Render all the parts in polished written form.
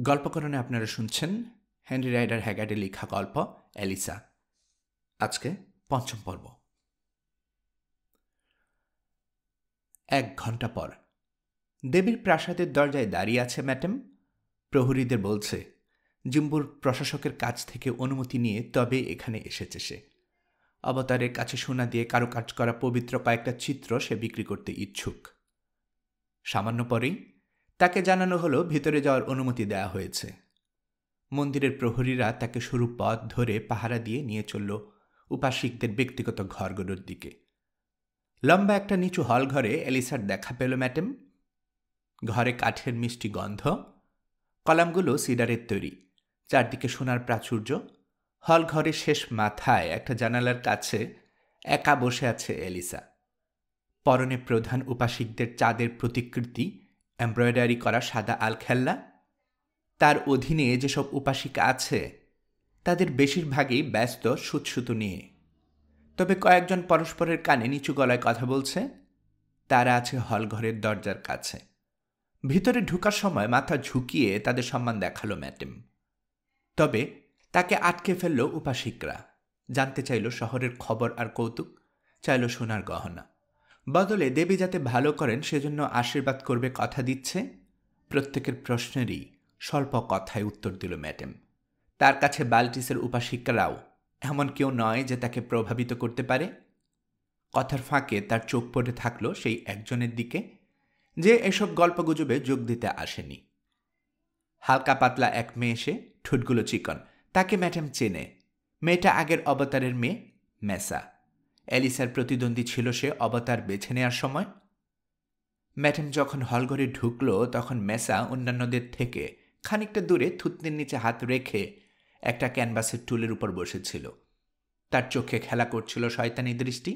গল্পকরণে আপনারা শুনছেন Henry rider হ্যাগার্ডের লেখা গল্প এলিসা। আজকে পঞ্চম পর্ব। 1 ঘন্টা পর দেবীর প্রাসাদের দরজায় দাঁড়িয়ে আছে ম্যাডাম। প্রহরীদের বলছে জিম্বুর প্রশাসকের কাছ থেকে অনুমতি নিয়ে তবে এখানে এসেছে সে। অবতারের কাছে সোনা দিয়ে কারুকাজ করা পবিত্র কয়েকটা চিত্র সে বিক্রি করতে ইচ্ছুক। সামান্য পরেই তাকে জানানো হলো ভিতরে যাওয়ার অনুমতি দেওয়া হয়েছে। মন্দিরের প্রহরীরা তাকে সরু পথ ধরে পাহারা দিয়ে নিয়ে চলল উপাসিকদের ব্যক্তিগত ঘরগুলোর দিকে। লম্বা একটা নিচু হল ঘরে এলিসার দেখা পেল ম্যাডাম। ঘরে কাঠের মিষ্টি গন্ধ, কলামগুলো সিডারের তৈরি, চারদিকে সোনার প্রাচুর্য। হল ঘরের শেষ মাথায় একটা জানালার কাছে একা বসে আছে এলিসা। পরনে প্রধান উপাসিকদের চাঁদের প্রতিকৃতি এমব্রয়ডারি করা সাদা আলখেল্লা। তার অধীনে যেসব উপাসিকা আছে তাদের বেশিরভাগই ব্যস্ত সুতসুতো নিয়ে, তবে কয়েকজন পরস্পরের কানে নিচু গলায় কথা বলছে। তারা আছে হলঘরের দরজার কাছে। ভিতরে ঢুকার সময় মাথা ঝুঁকিয়ে তাদের সম্মান দেখালো ম্যাডাম। তবে তাকে আটকে ফেলল উপাসিকরা। জানতে চাইল শহরের খবর আর কৌতুক, চাইল সোনার গহনা। বদলে দেবী যাতে ভালো করেন সেজন্য আশীর্বাদ করবে কথা দিচ্ছে। প্রত্যেকের প্রশ্নেরই স্বল্প কথায় উত্তর দিল ম্যাডাম। তার কাছে বাল্টিসের উপাসিকারাও এমন কেউ নয় যে তাকে প্রভাবিত করতে পারে। কথার ফাঁকে তার চোখ পড়ে থাকলো সেই একজনের দিকে যে এসব গল্পগুজবে যোগ দিতে আসেনি। হালকা পাতলা এক মেয়ে, এসে ঠোঁটগুলো চিকন। তাকে ম্যাডাম চেনে। মেয়েটা আগের অবতারের মেয়ে, মেসা। এলিসার প্রতিদ্বন্দ্বী ছিল সে অবতার বেছে নেওয়ার সময়। ম্যাডাম যখন হলঘরে ঢুকল তখন মেসা অন্যান্যদের থেকে খানিকটা দূরে থুতনির নিচে হাত রেখে একটা ক্যানভাসের টুলের উপর বসেছিল। তার চোখে খেলা করছিল শয়তানি দৃষ্টি।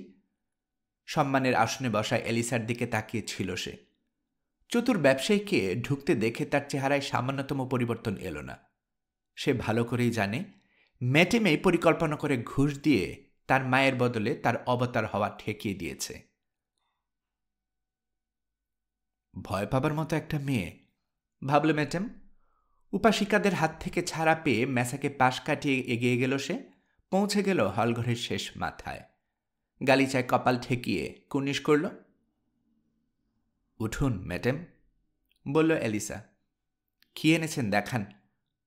সম্মানের আসনে বসা এলিসার দিকে তাকিয়েছিল সে। চতুর ব্যবসায়ীকে ঢুকতে দেখে তার চেহারায় সামান্যতম পরিবর্তন এলো না। সে ভালো করেই জানে ম্যাডাম এই পরিকল্পনা করে ঘুষ দিয়ে তার মায়ের বদলে তার অবতার হওয়া ঠেকিয়ে দিয়েছে। ভয় পাবার মতো একটা মেয়ে, ভাবল ম্যাডাম। উপাসিকাদের হাত থেকে ছাড়া পেয়ে মেসাকে পাশ কাটিয়ে এগিয়ে গেল সে। পৌঁছে গেল হলঘরের শেষ মাথায়। গালিচায় কপাল ঠেকিয়ে কুর্নিশ করল। উঠুন ম্যাডাম, বলল এলিসা। কি এনেছেন দেখান।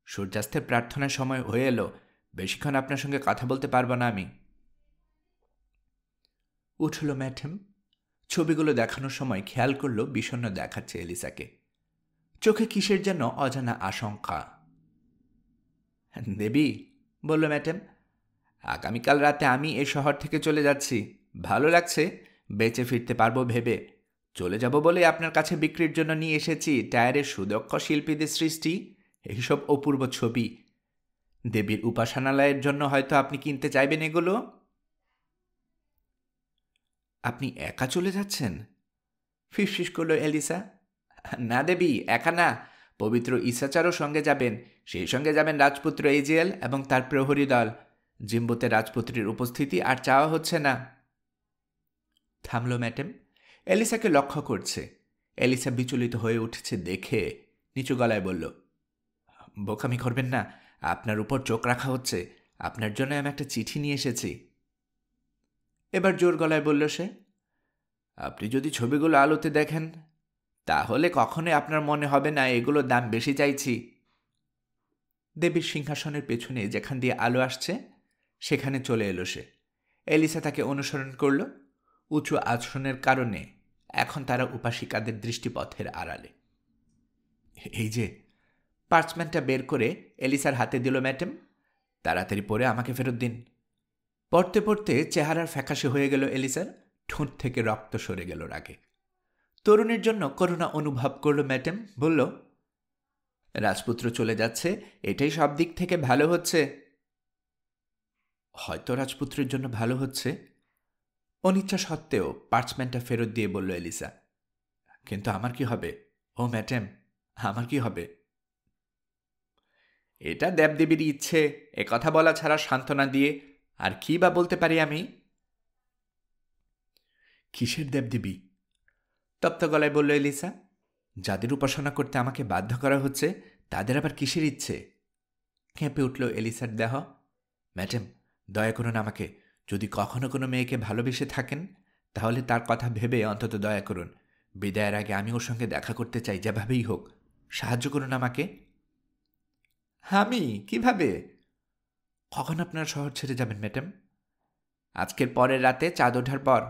সূর্যাস্তের প্রার্থনার সময় হয়ে এলো, বেশিক্ষণ আপনার সঙ্গে কথা বলতে পারব না আমি। উঠল ম্যাডাম। ছবিগুলো দেখানোর সময় খেয়াল করল বিষণ্ণ দেখাচ্ছে এলিসাকে। চোখে কিসের যেন অজানা আশঙ্কা। দেবী, বলল ম্যাডাম, আগামীকাল রাতে আমি এই শহর থেকে চলে যাচ্ছি। ভালো লাগছে, বেঁচে ফিরতে পারবো ভেবে। চলে যাব বলে আপনার কাছে বিক্রির জন্য নিয়ে এসেছি টায়ারের সুদক্ষ শিল্পীদের সৃষ্টি এইসব অপূর্ব ছবি। দেবীর উপাসনালয়ের জন্য হয়তো আপনি কিনতে চাইবেন এগুলো। আপনি একা চলে যাচ্ছেন? ফিসফিস করল এলিসা। না দেবী, একা না, পবিত্র ঈশাচারও সঙ্গে যাবেন। সেই সঙ্গে যাবেন রাজপুত্র এজিয়েল এবং তার প্রহরী দল। জিম্বুতে রাজপুত্রীর উপস্থিতি আর চাওয়া হচ্ছে না। থামল ম্যাডাম। এলিসাকে লক্ষ্য করছে। এলিসা বিচলিত হয়ে উঠেছে দেখে নিচু গলায় বলল, বোকামি করবেন না, আপনার উপর চোখ রাখা হচ্ছে। আপনার জন্য আমি একটা চিঠি নিয়ে এসেছি। এবার জোর গলায় বলল সে, আপনি যদি ছবিগুলো আলোতে দেখেন তাহলে কখনোই আপনার মনে হবে না এগুলোর দাম বেশি চাইছি। দেবীর সিংহাসনের পেছনে যেখান দিয়ে আলো আসছে সেখানে চলে এলো সে। এলিসা তাকে অনুসরণ করল। উঁচু আসনের কারণে এখন তারা উপাসিকাদের দৃষ্টিপথের আড়ালে। এই যে, পার্চমেন্টটা বের করে এলিসার হাতে দিল ম্যাডাম। তাড়াতাড়ি পরে আমাকে ফেরত দিন। পড়তে পড়তে চেহারার ফ্যাকাশে হয়ে গেল এলিসার। ঠোঁট থেকে রক্ত সরে গেল রাগে। তরুণীর জন্য করুণা অনুভব করল ম্যাডাম। বলল, রাজপুত্র চলে যাচ্ছে, এটাই সব দিক থেকে ভালো হচ্ছে। হয়তো রাজপুত্রের জন্য ভালো হচ্ছে। অনিচ্ছা সত্ত্বেও পার্চমেন্টটা ফেরত দিয়ে বলল এলিসা, কিন্তু আমার কি হবে? ও ম্যাডাম, আমার কি হবে? এটা দেবদেবীর ইচ্ছে, কথা বলা ছাড়া সান্ত্বনা দিয়ে আর কি বা বলতে পারি আমি? কিসের দেবদেবী? তপ্ত গলায় বলল এলিসা। যাদের উপাসনা করতে আমাকে বাধ্য করা হচ্ছে তাদের আবার কিসের ইচ্ছে? কেঁপে উঠল এলিসার দেহ। ম্যাডাম, দয়া করুন আমাকে। যদি কখনো কোনো মেয়েকে ভালোবেসে থাকেন তাহলে তার কথা ভেবে অন্তত দয়া করুন। বিদায়ের আগে আমি ওর সঙ্গে দেখা করতে চাই, যেভাবেই হোক। সাহায্য করুন আমাকে। আমি কিভাবে? কখন আপনার শহর ছেড়ে যাবেন ম্যাডাম? আজকের পরের রাতে চাঁদ ওঠার পর।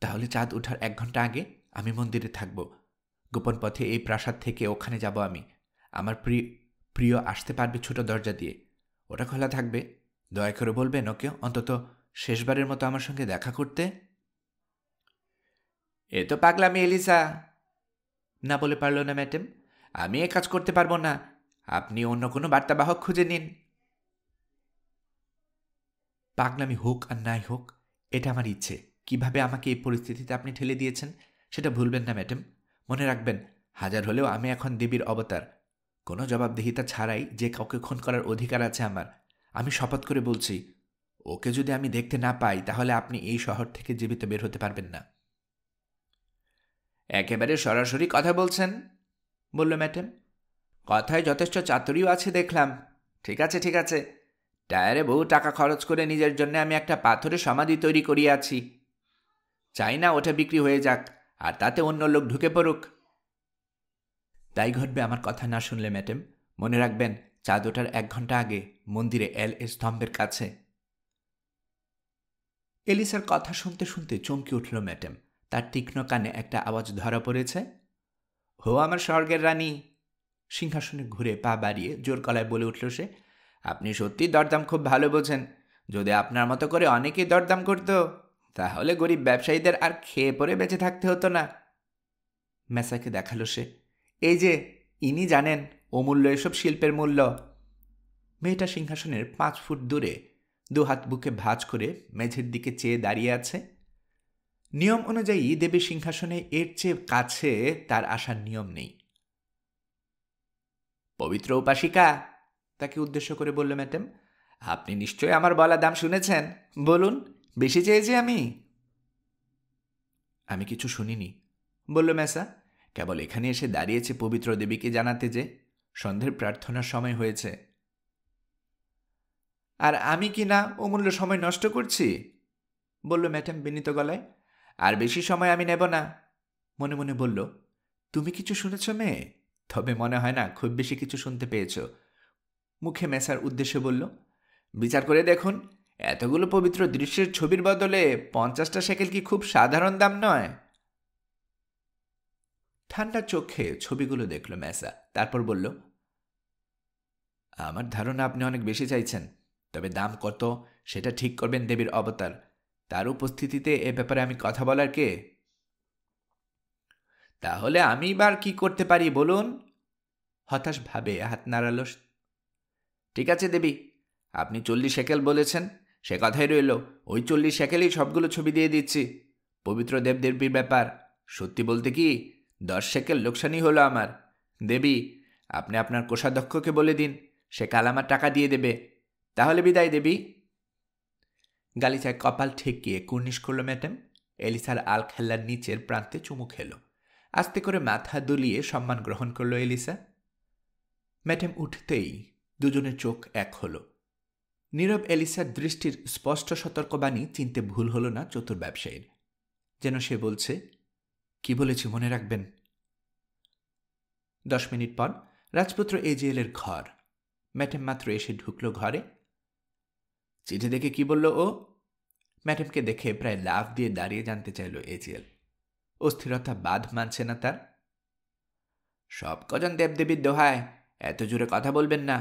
তাহলে চাঁদ ওঠার 1 ঘন্টা আগে আমি মন্দিরে থাকব। গোপন পথে এই প্রাসাদ থেকে ওখানে যাব আমি। আমার প্রিয় আসতে পারবে ছোট দরজা দিয়ে। ওটা খোলা থাকবে। দয়া করে বলবেন ওকে অন্তত শেষবারের মতো আমার সঙ্গে দেখা করতে। এ তো পাগলামি এলিসা। না বলে পারল না ম্যাডাম। আমি এ কাজ করতে পারবো না। আপনি অন্য কোনো বার্তাবাহক খুঁজে নিন। পাগলামি হোক আর নাই হোক, এটা আমার ইচ্ছে। কিভাবে আমাকে এই পরিস্থিতিতে আপনি ঠেলে দিয়েছেন সেটা ভুলবেন না ম্যাডাম। মনে রাখবেন, হাজার হলেও আমি এখন দেবীর অবতার। কোনো জবাবদিহিতা ছাড়াই যে কাউকে খুন করার অধিকার আছে আমার। আমি শপথ করে বলছি, ওকে যদি আমি দেখতে না পাই তাহলে আপনি এই শহর থেকে জীবিত বের হতে পারবেন না। একেবারে সরাসরি কথা বলছেন, বলল ম্যাডাম। কথায় যথেষ্ট চাতুরিও আছে দেখলাম। ঠিক আছে, ঠিক আছে। টায়ারে বহু টাকা খরচ করে নিজের জন্য আমি একটা পাথরের সমাধি তৈরি করিয়াছি। চাই না ওটা বিক্রি হয়ে যাক, আর তাতে অন্য লোক ঢুকে পড়ুক। তাই ঘটবে আমার কথা না শুনলে ম্যাডাম। মনে রাখবেন, চাঁদ ওঠার 1 ঘন্টা আগে মন্দিরে স্তম্ভের কাছে। এলিসার কথা শুনতে শুনতে চমকে উঠল ম্যাডাম। তার তীক্ষ্ণ কানে একটা আওয়াজ ধরা পড়েছে। হো আমার স্বর্গের রানী! সিংহাসনে ঘুরে পা বাড়িয়ে জোর গলায় বলে উঠল সে। আপনি সত্যি দরদাম খুব ভালো বোঝেন। যদি আপনার মতো করে অনেকেই দরদাম করত তাহলে গরিব ব্যবসায়ীদের আর খেয়ে পরে বেঁচে থাকতে হতো না। মেসাকে দেখালো সে। এই যে, ইনি জানেন অমূল্য এসব শিল্পের মূল্য। মেয়েটা সিংহাসনের 5 ফুট দূরে 2 হাত বুকে ভাঁজ করে মেঝের দিকে চেয়ে দাঁড়িয়ে আছে। নিয়ম অনুযায়ী দেবীর সিংহাসনে এর চেয়ে কাছে তার আসার নিয়ম নেই। পবিত্র উপাসিকা, তাকে উদ্দেশ্য করে বলল ম্যাডাম, আপনি নিশ্চয়ই আমার বলা দাম শুনেছেন। বলুন, বেশি চেয়েছি আমি? আমি কিছু শুনিনি, বলল মেসা। কেবল এখানে এসে দাঁড়িয়েছে পবিত্র দেবীকে জানাতে যে সন্ধ্যের প্রার্থনার সময় হয়েছে। আর আমি কি না অমূল্য সময় নষ্ট করছি? বলল ম্যাডাম বিনীত গলায়। আর বেশি সময় আমি নেব না। মনে মনে বলল, তুমি কিছু শুনেছ মেয়ে? তবে মনে হয় না খুব বেশি কিছু শুনতে পেয়েছ। মুখে মেসার উদ্দেশ্যে বলল, বিচার করে দেখুন, এতগুলো পবিত্র দৃশ্যের ছবির বদলে 50টা শেকেল কি খুব সাধারণ দাম নয়? ঠান্ডা চোখে ছবিগুলো দেখল মেসা, তারপর বলল, আমার ধারণা আপনি অনেক বেশি চাইছেন। তবে দাম কত সেটা ঠিক করবেন দেবীর অবতার। তার উপস্থিতিতে এ ব্যাপারে আমি কথা বলার কে? তাহলে আমি বার কি করতে পারি বলুন? হতাশ ভাবে হাত নাড়াল। ঠিক আছে দেবী, আপনি 40 শেকেল বলেছেন, সে কথাই রইল। ওই 40 শেকেলেই সবগুলো ছবি দিয়ে দিচ্ছি। পবিত্র দেবদেবীর ব্যাপার। সত্যি বলতে কি, 10 শেকেল লোকসানই হলো আমার। দেবী, আপনি আপনার কোষাধ্যক্ষকে বলে দিন, সে কাল আমার টাকা দিয়ে দেবে। তাহলে বিদায় দেবী। গালিচায় কপাল ঠেকিয়ে কুর্নিশ করল ম্যাডাম। এলিসার আল খেল্লার নিচের প্রান্তে চুমু খেল। আস্তে করে মাথা দুলিয়ে সম্মান গ্রহণ করল এলিসা। ম্যাডাম উঠতেই দুজনের চোখ এক হল। নীরব এলিসার দৃষ্টির স্পষ্ট সতর্কবাণী চিনতে ভুল হল না চতুর ব্যবসায়ীর। যেন সে বলছে, কি বলেছি মনে রাখবেন। 10 মিনিট পর রাজপুত্র এজিএলের ঘর। ম্যাডাম মাত্র এসে ঢুকল ঘরে। চিঠি দেখে কি বলল ও? ম্যাডামকে দেখে প্রায় লাফ দিয়ে দাঁড়িয়ে জানতে চাইল এজিএল। অস্থিরতা বাঁধ মানছে না তার। সব কজন দেবদেবীর দোহায়, এত জোরে কথা বলবেন না।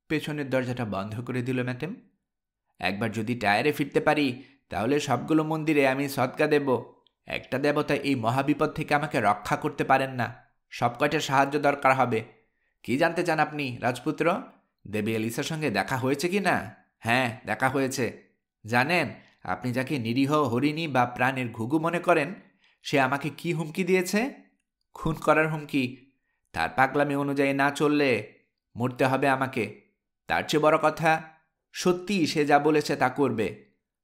পেছনের দরজাটা বন্ধ করে দিল ম্যাডাম। একবার যদি টায়ারে ফিরতে পারি তাহলে সবগুলো মন্দিরে আমি সদকা দেব। একটা দেবতা এই মহাবিপদ থেকে আমাকে রক্ষা করতে পারেন না। সব কয়টা সাহায্য দরকার হবে। কি জানতে চান আপনি রাজপুত্র? দেবী এলিসার সঙ্গে দেখা হয়েছে কি না? হ্যাঁ, দেখা হয়েছে। জানেন, আপনি যাকে নিরীহ হরিণী বা প্রাণের ঘুঘু মনে করেন, সে আমাকে কি হুমকি দিয়েছে? খুন করার হুমকি। তার পাগলামি অনুযায়ী না চললে মরতে হবে আমাকে। তার চেয়ে বড় কথা, সত্যি সে যা বলেছে তা করবে।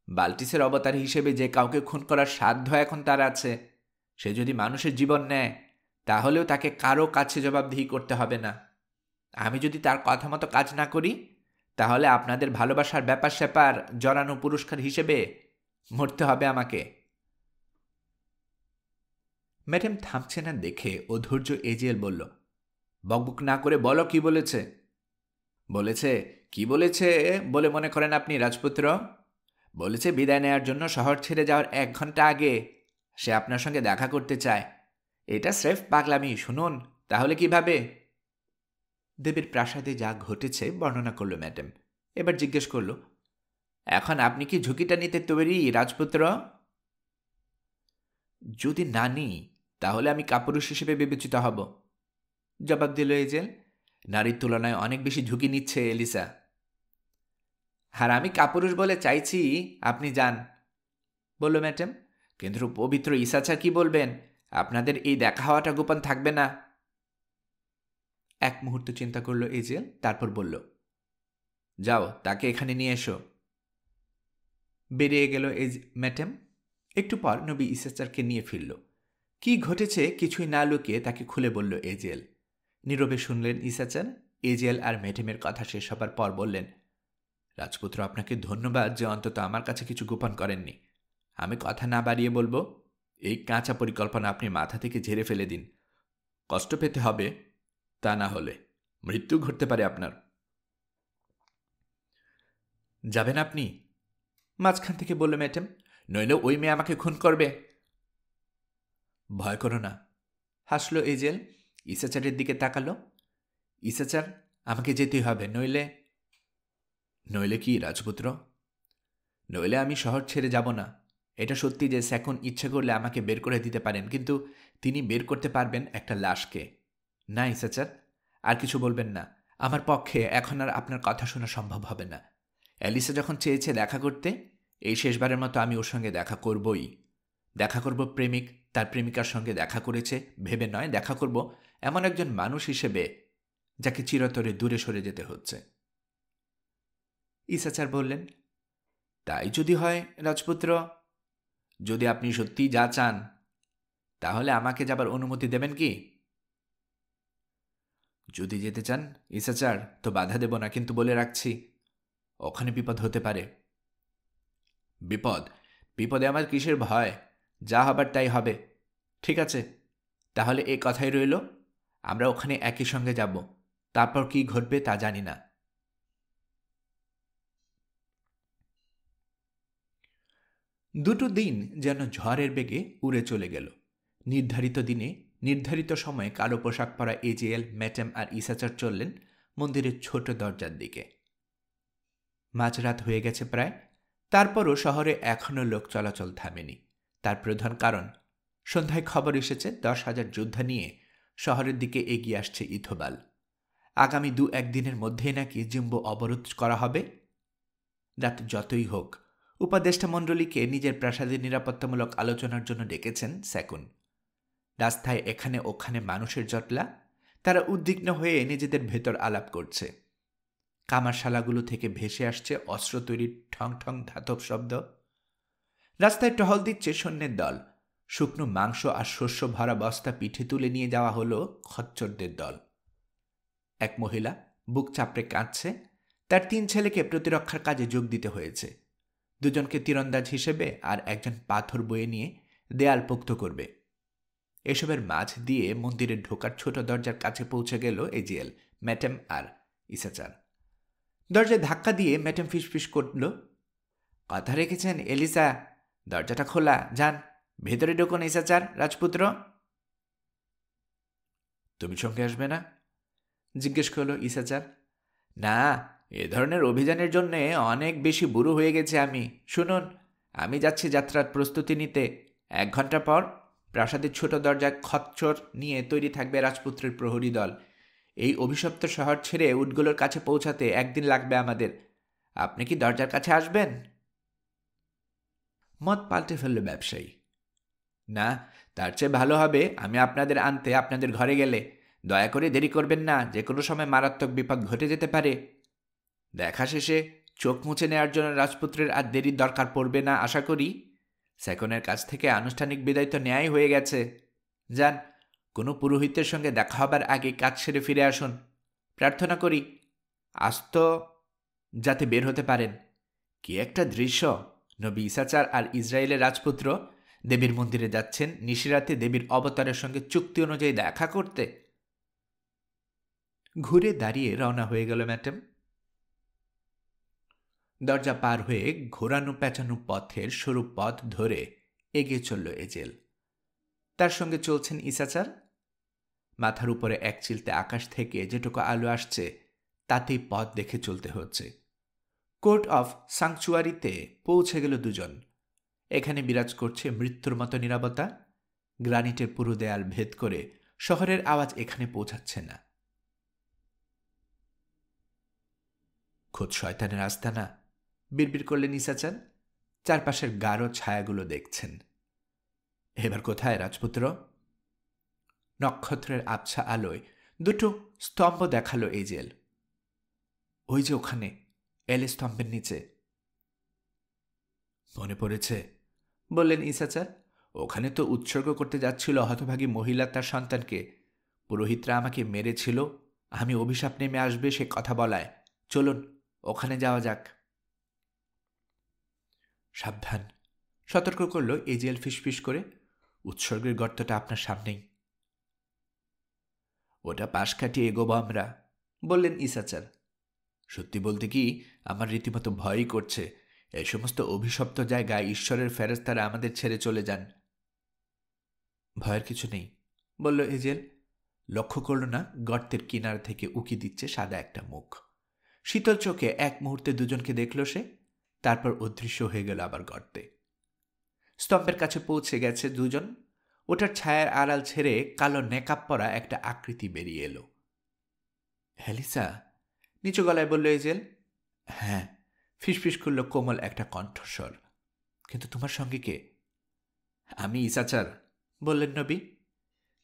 বাল্টিসের অবতার হিসেবে যে কাউকে খুন করার সাধ্য এখন তার আছে। সে যদি মানুষের জীবন নেয় তাহলেও তাকে কারো কাছে জবাবদিহি করতে হবে না। আমি যদি তার কথা মতো কাজ না করি, তাহলে আপনাদের ভালোবাসার ব্যাপার স্যাপার জড়ানো পুরস্কার হিসেবে মরতে হবে আমাকে। ম্যাডাম থামছে না দেখে অধৈর্য এজিএল বলল, বকবক না করে বলো কি বলেছে। বলেছে? কি বলেছে বলে মনে করেন আপনি রাজপুত্র? বলেছে বিদায় নেয়ার জন্য শহর ছেড়ে যাওয়ার 1 ঘন্টা আগে সে আপনার সঙ্গে দেখা করতে চায়। এটা স্রেফ পাগলামি। শুনুন, তাহলে কিভাবে? দেবীর প্রাসাদে যা ঘটেছে বর্ণনা করল ম্যাডাম। এবার জিজ্ঞেস করল, এখন আপনি কি ঝুঁকিটা নিতে তৈরি রাজপুত্র? যদি না নিই, তাহলে আমি কাপুরুষ হিসেবে বিবেচিত হব, জবাব দিল এজেল। নারীর তুলনায় অনেক বেশি ঝুঁকি নিচ্ছে এলিসা। আর আমি কাপুরুষ বলে চাইছি আপনি যান, বলল ম্যাডাম। কিন্তু পবিত্র ইসাচা কি বলবেন? আপনাদের এই দেখা হওয়াটা গোপন থাকবে না? এক মুহূর্ত চিন্তা করল এজেল, তারপর বলল, যাও তাকে এখানে নিয়ে এসো। বেরিয়ে গেল ম্যাডাম। একটু পর নবী ইসাচারকে নিয়ে ফিরল। কি ঘটেছে কিছুই না লুকিয়ে তাকে খুলে বলল এজেল। নীরবে শুনলেন ইসাচার। এজেল আর ম্যাডামের কথা শেষ হবার পর বললেন, রাজপুত্র, আপনাকে ধন্যবাদ যে অন্তত আমার কাছে কিছু গোপন করেননি। আমি কথা না বাড়িয়ে বলবো, এই কাঁচা পরিকল্পনা আপনি মাথা থেকে ঝেড়ে ফেলে দিন। কষ্ট পেতে হবে, তা না হলে মৃত্যু ঘটতে পারে আপনার। যাবেন আপনি? মাঝখান থেকে বলল ম্যাডাম, নইলে ওই মেয়ে আমাকে খুন করবে। ভয় করো না, হাসল এজেল। ইসাচারের দিকে তাকালো। ইসাচার, আমাকে যেতেই হবে, নইলে। নইলে কি রাজপুত্র? নইলে আমি শহর ছেড়ে যাব না। এটা সত্যি যে সেকন ইচ্ছে করলে আমাকে বের করে দিতে পারেন, কিন্তু তিনি বের করতে পারবেন একটা লাশকে। না ইসাচার, আর কিছু বলবেন না। আমার পক্ষে এখন আর আপনার কথা শোনা সম্ভব হবে না। অ্যালিসা যখন চেয়েছে দেখা করতে, এই শেষবারের মতো আমি ওর সঙ্গে দেখা করবই। দেখা করব প্রেমিক তার প্রেমিকার সঙ্গে দেখা করেছে ভেবে নয়, দেখা করব এমন একজন মানুষ হিসেবে যাকে চিরতরে দূরে সরে যেতে হচ্ছে। ইসাচার বললেন, তাই যদি হয় রাজপুত্র, যদি আপনি সত্যি যা চান, তাহলে আমাকে যাবার অনুমতি দেবেন কি? যদি যেতে চান ইসাচার, তো বাধা দেব না, কিন্তু বলে রাখছি, ওখানে বিপদ হতে পারে। বিপদ? বিপদে আমার কিসের ভয়? যা হবার তাই হবে। ঠিক আছে, তাহলে এ কথাই রইল। আমরা ওখানে একই সঙ্গে যাব। তারপর কি ঘটবে তা জানি না। দুটো দিন যেন ঝড়ের বেগে উড়ে চলে গেল। নির্ধারিত দিনে নির্ধারিত সময়ে কালো পোশাক পরা এজেএল, ম্যাডাম আর ইসাচার চললেন মন্দিরের ছোট দরজার দিকে। মাঝরাত হয়ে গেছে প্রায়, তারপরও শহরে এখনও লোক চলাচল থামেনি। তার প্রধান কারণ, সন্ধ্যায় খবর এসেছে 10,000 যোদ্ধা নিয়ে শহরের দিকে এগিয়ে আসছে ইথোবাল। আগামী 2-1 দিনের মধ্যেই নাকি জিম্বো অবরোধ করা হবে। রাত যতই হোক, উপদেষ্টা মণ্ডলীকে নিজের প্রাসাদে নিরাপত্তামূলক আলোচনার জন্য ডেকেছেন সেকুন। রাস্তায় এখানে ওখানে মানুষের জটলা। তারা উদ্বিগ্ন হয়ে নিজেদের ভেতর আলাপ করছে। কামারশালাগুলো থেকে ভেসে আসছে অস্ত্র তৈরির ঠং ঠং ধাতব শব্দ। রাস্তায় টহল দিচ্ছে সৈন্যের দল। শুকনো মাংস আর শস্য ভরা বস্তা পিঠে তুলে নিয়ে যাওয়া হলো খচ্চরদের দল। এক মহিলা বুক চাপড়ে কাঁদছে। তার 3 ছেলেকে প্রতিরক্ষার কাজে যোগ দিতে হয়েছে। 2জনকে তীরন্দাজ হিসেবে আর একজন পাথর বয়ে নিয়ে দেয়াল পোক্ত করবে। এসবের মাঝ দিয়ে মন্দিরে ঢোকার ছোট দরজার কাছে পৌঁছে গেল এজিএল, ম্যাডাম আর ইসাচার। দরজায় ধাক্কা দিয়ে ম্যাডাম ফিসফিস করল, কথা রেখেছেন এলিসা, দরজাটা খোলা, যান ভেতরে ঢোকুন ইসাচার রাজপুত্র। তুমি সঙ্গে আসবে না? জিজ্ঞেস করল ইসাচার। না, এ ধরনের অভিযানের জন্য অনেক বেশি বুড়ো হয়ে গেছে আমি। শুনুন, আমি যাচ্ছি যাত্রার প্রস্তুতি নিতে। 1 ঘন্টা পর প্রাসাদের ছোট দরজায় খচ্চর নিয়ে তৈরি থাকবে রাজপুত্রের প্রহরী দল। এই অভিশপ্ত শহর ছেড়ে উটগুলোর কাছে পৌঁছাতে 1 দিন লাগবে আমাদের। আপনি কি দরজার কাছে আসবেন? মত পাল্টে ফেলল ব্যবসায়ী। না, তার চেয়ে ভালো হবে আমি আপনাদের আনতে আপনাদের ঘরে গেলে। দয়া করে দেরি করবেন না, যে কোনো সময় মারাত্মক বিপদ ঘটে যেতে পারে। দেখা শেষে চোখ মুছে নেওয়ার জন্য রাজপুত্রের আর দেরির দরকার পড়বে না আশা করি। সেকনের কাছ থেকে আনুষ্ঠানিক বিদায় তো নেয়াই হয়ে গেছে। যান, কোনো পুরোহিতের সঙ্গে দেখা হবার আগে কাজ সেরে ফিরে আসুন। প্রার্থনা করি আজ তো যাতে বের হতে পারেন। কি একটা দৃশ্য! নবী ঈসাচার আর ইসরায়েলের রাজপুত্র দেবীর মন্দিরে যাচ্ছেন নিশিরাতে দেবীর অবতারের সঙ্গে চুক্তি অনুযায়ী দেখা করতে। ঘুরে দাঁড়িয়ে রওনা হয়ে গেল ম্যাডাম। দরজা পার হয়ে ঘোরানো পেঁচানো পথের সরু পথ ধরে এগিয়ে চলল এজেল। তার সঙ্গে চলছেন ঈসাচার। মাথার উপরে এক চিলতে আকাশ থেকে যেটুকু আলো আসছে তাতেই পথ দেখে চলতে হচ্ছে। কোর্ট অফ সাংচুয়ারিতে পৌঁছে গেল দুজন। এখানে বিরাজ করছে মৃত্যুর মতো নীরবতা। গ্রানিটের পুরো দেয়াল ভেদ করে শহরের আওয়াজ এখানে পৌঁছাচ্ছে না। খোদ শয়তানের আস্তানা, বিড়বিড় করলেন ঈসাচার। চারপাশের গাঢ় ছায়াগুলো দেখছেন। এবার কোথায় রাজপুত্র? নক্ষত্রের আবছা আলোয় দুটো স্তম্ভ দেখালো এজেল। ওই যে ওখানে, এল স্তম্ভের নিচে। মনে পড়েছে, বললেন ঈসাচার। ওখানে তো উৎসর্গ করতে যাচ্ছিল হতভাগী মহিলা তার সন্তানকে। পুরোহিতরা আমাকে মেরেছিল, আমি অভিশাপ নেমে আসবে সে কথা বলায়। চলুন ওখানে যাওয়া যাক। সাবধান, সতর্ক করল এজেল ফিসফিস করে। উৎসর্গের গর্তটা আপনার সামনেই। ওটা পাশ কাটিয়ে এগোবো আমরা, বললেন ঈসাচার। সত্যি বলতে কি, আমার রীতিমতো ভয়ই করছে। এই সমস্ত অভিশপ্ত জায়গায় ঈশ্বরের ফেরেশতারা আমাদের ছেড়ে চলে যান। ভয়ের কিছু নেই, বলল এজেল। লক্ষ্য করল না গর্তের কিনার থেকে উকি দিচ্ছে সাদা একটা মুখ। শীতল চোখে এক মুহূর্তে দুজনকে দেখল সে, তারপর অদৃশ্য হয়ে গেল আবার গর্তে। স্তম্ভের কাছে পৌঁছে গেছে দুজন। ওটার ছায়ার আড়াল ছেড়ে কালো নেকাপ পরা একটা আকৃতি বেরিয়ে এলো। হেলিসা, নিচু গলায় বলল এজেল। হ্যাঁ, ফিসফিস করল কোমল একটা কণ্ঠস্বর। কিন্তু তোমার সঙ্গে কে? আমি ঈসাচার, বললেন নবী।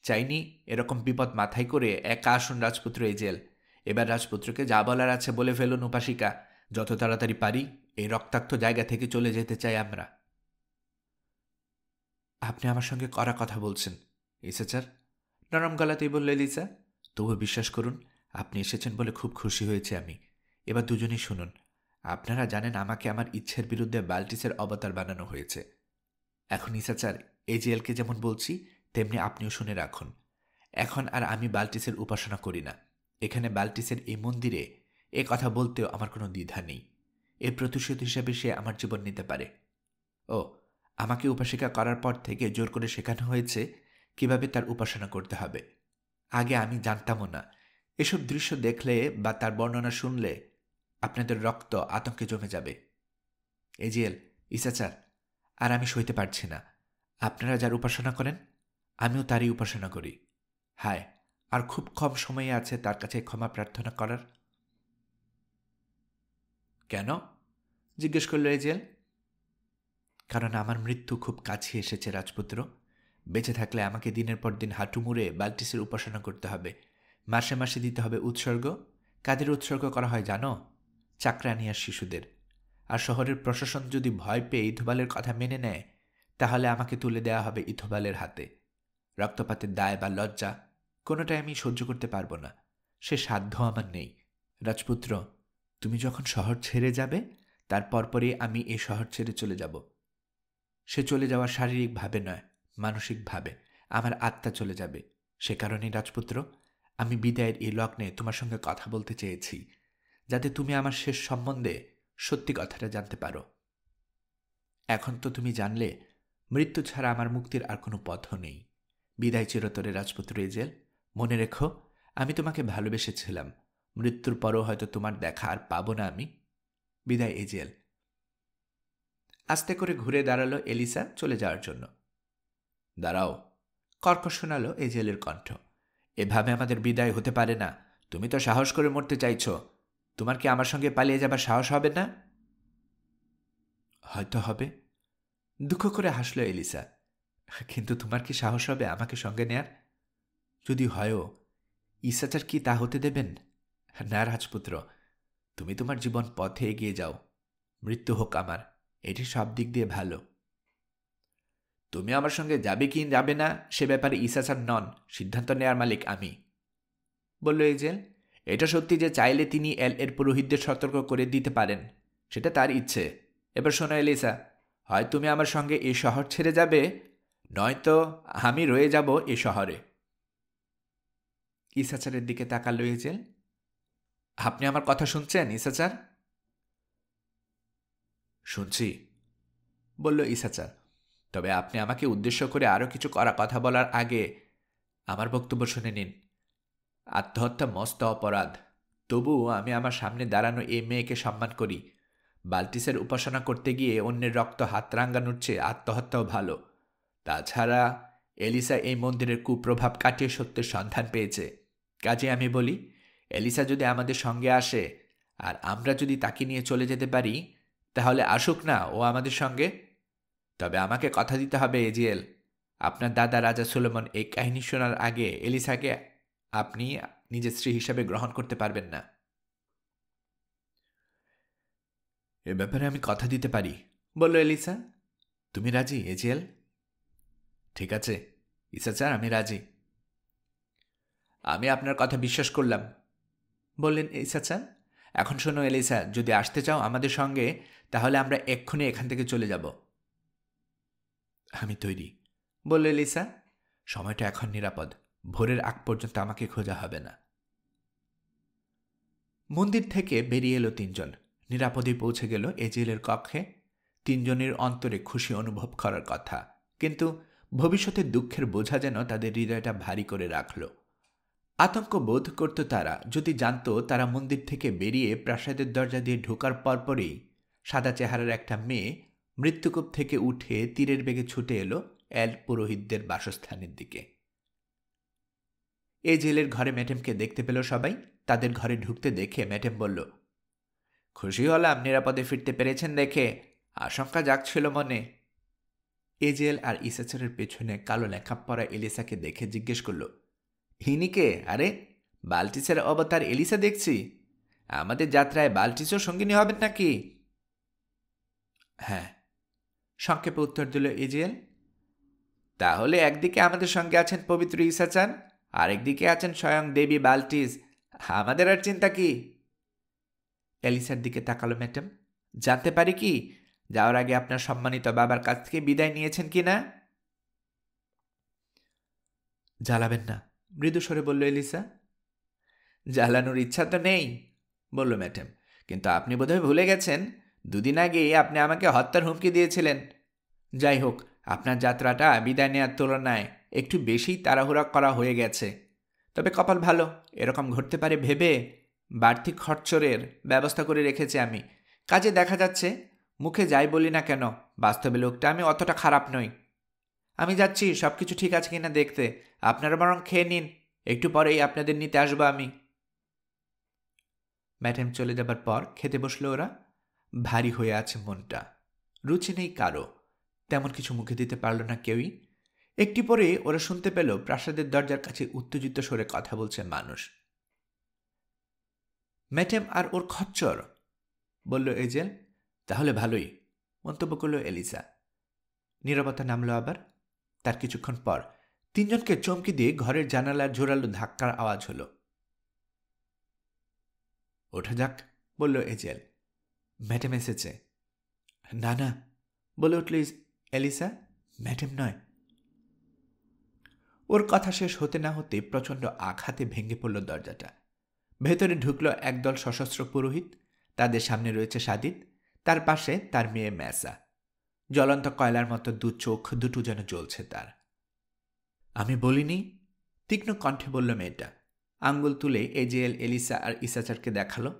চাইনি এরকম বিপদ মাথায় করে একা আসুন রাজপুত্র এজেল। এবার রাজপুত্রকে যা বলার আছে বলে ফেলুন উপাসিকা। যত তাড়াতাড়ি পারি এই রক্তাক্ত জায়গা থেকে চলে যেতে চাই আমরা। আপনি আমার সঙ্গে কড়া কথা বলছেন ঈসাচার, নরম গলাতেই বলল এলিসা। তবু বিশ্বাস করুন, আপনি এসেছেন বলে খুব খুশি হয়েছে আমি। এবার দুজনেই শুনুন। আপনারা জানেন আমাকে আমার ইচ্ছের বিরুদ্ধে বাল্টিসের অবতার বানানো হয়েছে। এখন ঈসাচার, এজেলকে যেমন বলছি তেমনি আপনিও শুনে রাখুন। এখন আর আমি বাল্টিসের উপাসনা করি না। এখানে বাল্টিসের এই মন্দিরে এ কথা বলতেও আমার কোনো দ্বিধা নেই। এর প্রতিশোধ হিসেবে সে আমার জীবন নিতে পারে। ও, আমাকে উপাসিকা করার পর থেকে জোর করে শেখানো হয়েছে কিভাবে তার উপাসনা করতে হবে। আগে আমি জানতামও না। এসব দৃশ্য দেখলে বা তার বর্ণনা শুনলে আপনাদের রক্ত আতঙ্কে জমে যাবে। এজিএল, ঈসাচার, আর আমি সইতে পারছি না। আপনারা যার উপাসনা করেন আমিও তারই উপাসনা করি। হায়, আর খুব কম সময়ে আছে তার কাছে ক্ষমা প্রার্থনা করার। কেন? জিজ্ঞেস করল এজেল। কারণ আমার মৃত্যু খুব কাছে এসেছে রাজপুত্র। বেঁচে থাকলে আমাকে দিনের পর দিন হাঁটু মুড়ে বাল্টিসের উপাসনা করতে হবে। মাসে মাসে দিতে হবে উৎসর্গ। কাদের উৎসর্গ করা হয় জানো? চাকরানি আর শিশুদের। আর শহরের প্রশাসন যদি ভয় পেয়ে ইথবালের কথা মেনে নেয় তাহলে আমাকে তুলে দেওয়া হবে ইথবালের হাতে। রক্তপাতের দায় বা লজ্জা কোনোটাই আমি সহ্য করতে পারবো না। সে সাধ্য আমার নেই। রাজপুত্র, তুমি যখন শহর ছেড়ে যাবে তার পরপরই আমি এই শহর ছেড়ে চলে যাব। সে চলে যাওয়া শারীরিকভাবে নয়, মানসিকভাবে। আমার আত্মা চলে যাবে। সে কারণেই রাজপুত্র, আমি বিদায়ের এই লগ্নে তোমার সঙ্গে কথা বলতে চেয়েছি, যাতে তুমি আমার শেষ সম্বন্ধে সত্যি কথাটা জানতে পারো। এখন তো তুমি জানলে মৃত্যু ছাড়া আমার মুক্তির আর কোনো পথও নেই। বিদায় চিরতরে রাজপুত্র এজেল। মনে রেখো, আমি তোমাকে ভালোবেসেছিলাম। মৃত্যুর পরও হয়তো তোমার দেখা আর পাবো না আমি। বিদায় এজেল। আস্তে করে ঘুরে দাঁড়ালো এলিসা চলে যাওয়ার জন্য। দাঁড়াও, কর্কশ শোনালো এজেলের কণ্ঠ। এভাবে আমাদের বিদায় হতে পারে না। তুমি তো সাহস করে মরতে চাইছ। তোমার কি আমার সঙ্গে পালিয়ে যাবার সাহস হবে না? হয়তো হবে, দুঃখ করে হাসল এলিসা। কিন্তু তোমার কি সাহস হবে আমাকে সঙ্গে নেয়ার? যদি হয়ও, ঈসাচার কি তা হতে দেবেন? না রাজপুত্র, তুমি তোমার জীবন পথে এগিয়ে যাও। মৃত্যু হোক আমার, এটি সব দিক দিয়ে ভালো। তুমি আমার সঙ্গে যাবে কি যাবে না সে ব্যাপারে ইসাচার নন, সিদ্ধান্ত নেওয়ার মালিক আমি, বলল এজেল। এটা সত্যি যে চাইলে তিনি এর পুরোহিতদের সতর্ক করে দিতে পারেন, সেটা তার ইচ্ছে। এবার শোনো এলিসা, হয় তুমি আমার সঙ্গে এই শহর ছেড়ে যাবে, নয়তো আমি রয়ে যাব এই শহরে। ইসাচারের দিকে তাকালো এজেল। আপনি আমার কথা শুনছেন ইসাচার? শুনছি, বলল ইসাচার। তবে আপনি আমাকে উদ্দেশ্য করে আরও কিছু কথা বলার আগে আমার বক্তব্য শুনে নিন। আত্মহত্যা মস্ত অপরাধ, তবুও আমি আমার সামনে দাঁড়ানো এই মেয়েকে সম্মান করি। বাল্টিসের উপাসনা করতে গিয়ে অন্যের রক্ত হাত রাঙ্গানোর চেয়ে আত্মহত্যাও ভালো। তাছাড়া এলিসা এই মন্দিরের কুপ্রভাব কাটিয়ে সত্যের সন্ধান পেয়েছে। কাজে আমি বলি, এলিসা যদি আমাদের সঙ্গে আসে আর আমরা যদি তাকে নিয়ে চলে যেতে পারি, তাহলে আসুক না ও আমাদের সঙ্গে। তবে আমাকে কথা দিতে হবে এজিএল, আপনার দাদা রাজা সোলোমন এই কাহিনী শোনার আগে এলিসাকে আপনি নিজের স্ত্রী হিসাবে গ্রহণ করতে পারবেন না। এ ব্যাপারে আমি কথা দিতে পারি, বলল এলিসা। তুমি রাজি এজিএল? ঠিক আছে ইসাচার, আমি রাজি। আমি আপনার কথা বিশ্বাস করলাম, বললেন ইসাচার। এখন শোনো এলিসা, যদি আসতে চাও আমাদের সঙ্গে, তাহলে আমরা এক্ষুনি এখান থেকে চলে যাব। আমি তৈরি, বলল এলিসা। সময়টা এখন নিরাপদ, ভোরের আগ পর্যন্ত আমাকে খোঁজা হবে না। মন্দির থেকে বেরিয়ে এলো তিনজন, নিরাপদে পৌঁছে গেল এজিএলের কক্ষে। তিনজনের অন্তরে খুশি অনুভব করার কথা, কিন্তু ভবিষ্যতের দুঃখের বোঝা যেন তাদের হৃদয়টা ভারী করে রাখল। আতঙ্ক বোধ করত তারা, যদি জানত তারা মন্দির থেকে বেরিয়ে প্রাসাদের দরজা দিয়ে ঢোকার পরপরই সাদা চেহারার একটা মেয়ে মৃত্যুকূপ থেকে উঠে তীরের বেগে ছুটে এলো পুরোহিতদের বাসস্থানের দিকে। এই জেলের ঘরে ম্যাডামকে দেখতে পেল সবাই। তাদের ঘরে ঢুকতে দেখে ম্যাডাম বলল, খুশি হলাম নিরাপদে ফিরতে পেরেছেন দেখে, আশঙ্কা জাগছিল মনে। এজেল আর ইসাচারের পেছনে কালো লেখা পরা এলিসাকে দেখে জিজ্ঞেস করল, হিনিকে? আরে বাল্টিসের অবতার এলিসা দেখছি। আমাদের যাত্রায় বাল্টিসও সঙ্গিনী হবেন নাকি? হ্যাঁ, সংক্ষেপে উত্তর দিল এজিএল। তাহলে একদিকে আমাদের সঙ্গে আছেন পবিত্র ইসাচার, আরেকদিকে আছেন স্বয়ং দেবী বাল্টিস। আমাদের আর চিন্তা কি? এলিসার দিকে তাকালো ম্যাডাম। জানতে পারি কি, যাওয়ার আগে আপনার সম্মানিত বাবার কাছ থেকে বিদায় নিয়েছেন কি না? জ্বালাবেন না, মৃদু স্বরে বলল এলিসা। জ্বালানোর ইচ্ছা তো নেই, বলল ম্যাডাম, কিন্তু আপনি বোধহয় ভুলে গেছেন, দুদিন আগে আপনি আমাকে হত্যার হুমকি দিয়েছিলেন। যাই হোক, আপনার যাত্রাটা বিদায় নেওয়ার তুলনায় একটু বেশি তাড়াহুড়া করা হয়ে গেছে। তবে কপাল ভালো, এরকম ঘটতে পারে ভেবে বাড়তি খরচের ব্যবস্থা করে রেখেছি আমি। কাজে দেখা যাচ্ছে, মুখে যাই বলি না কেন, বাস্তবে লোকটা আমি অতটা খারাপ নই। আমি যাচ্ছি সব কিছু ঠিক আছে কিনা দেখতে, আপনারা বরং খেয়ে নিন, একটু পরেই আপনাদের নিতে আসবো আমি। ম্যাডাম চলে যাবার পর খেতে বসলো ওরা। ভারী হয়ে আছে মনটা, রুচি নেই কারো, তেমন কিছু মুখে দিতে পারল না কেউই। একটি পরে ওরা শুনতে পেল প্রাসাদের দরজার কাছে উত্তেজিত স্বরে কথা বলছে মানুষ। ম্যাডাম আর ওর খচ্চর, বলল এজেল। তাহলে ভালোই, মন্তব্য করল এলিসা। নীরবতা নামলো আবার। তার কিছুক্ষণ পর তিনজনকে চমকি দিয়ে ঘরের জানালার জোরালো ধাক্কার আওয়াজ হলো। ওঠা যাক, বলল এজেল। ম্যাডাম এসেছে। না না, বলে উঠল এলিসা, ম্যাডাম নয়। ওর কথা শেষ হতে না হতে প্রচণ্ড আঘাতে ভেঙে পড়ল দরজাটা। ভেতরে ঢুকল একদল সশস্ত্র পুরোহিত। তাদের সামনে রয়েছে সাদিদ, তার পাশে তার মেয়ে ম্যাসা। জ্বলন্ত কয়লার মতো দু চোখ দুটো যেন জ্বলছে তার। আমি বলিনি, তীক্ষ্ণ কণ্ঠে বলল মেয়েটা। আঙ্গুল তুলে এজেল এলিসা আর ইসাচারকে দেখালো।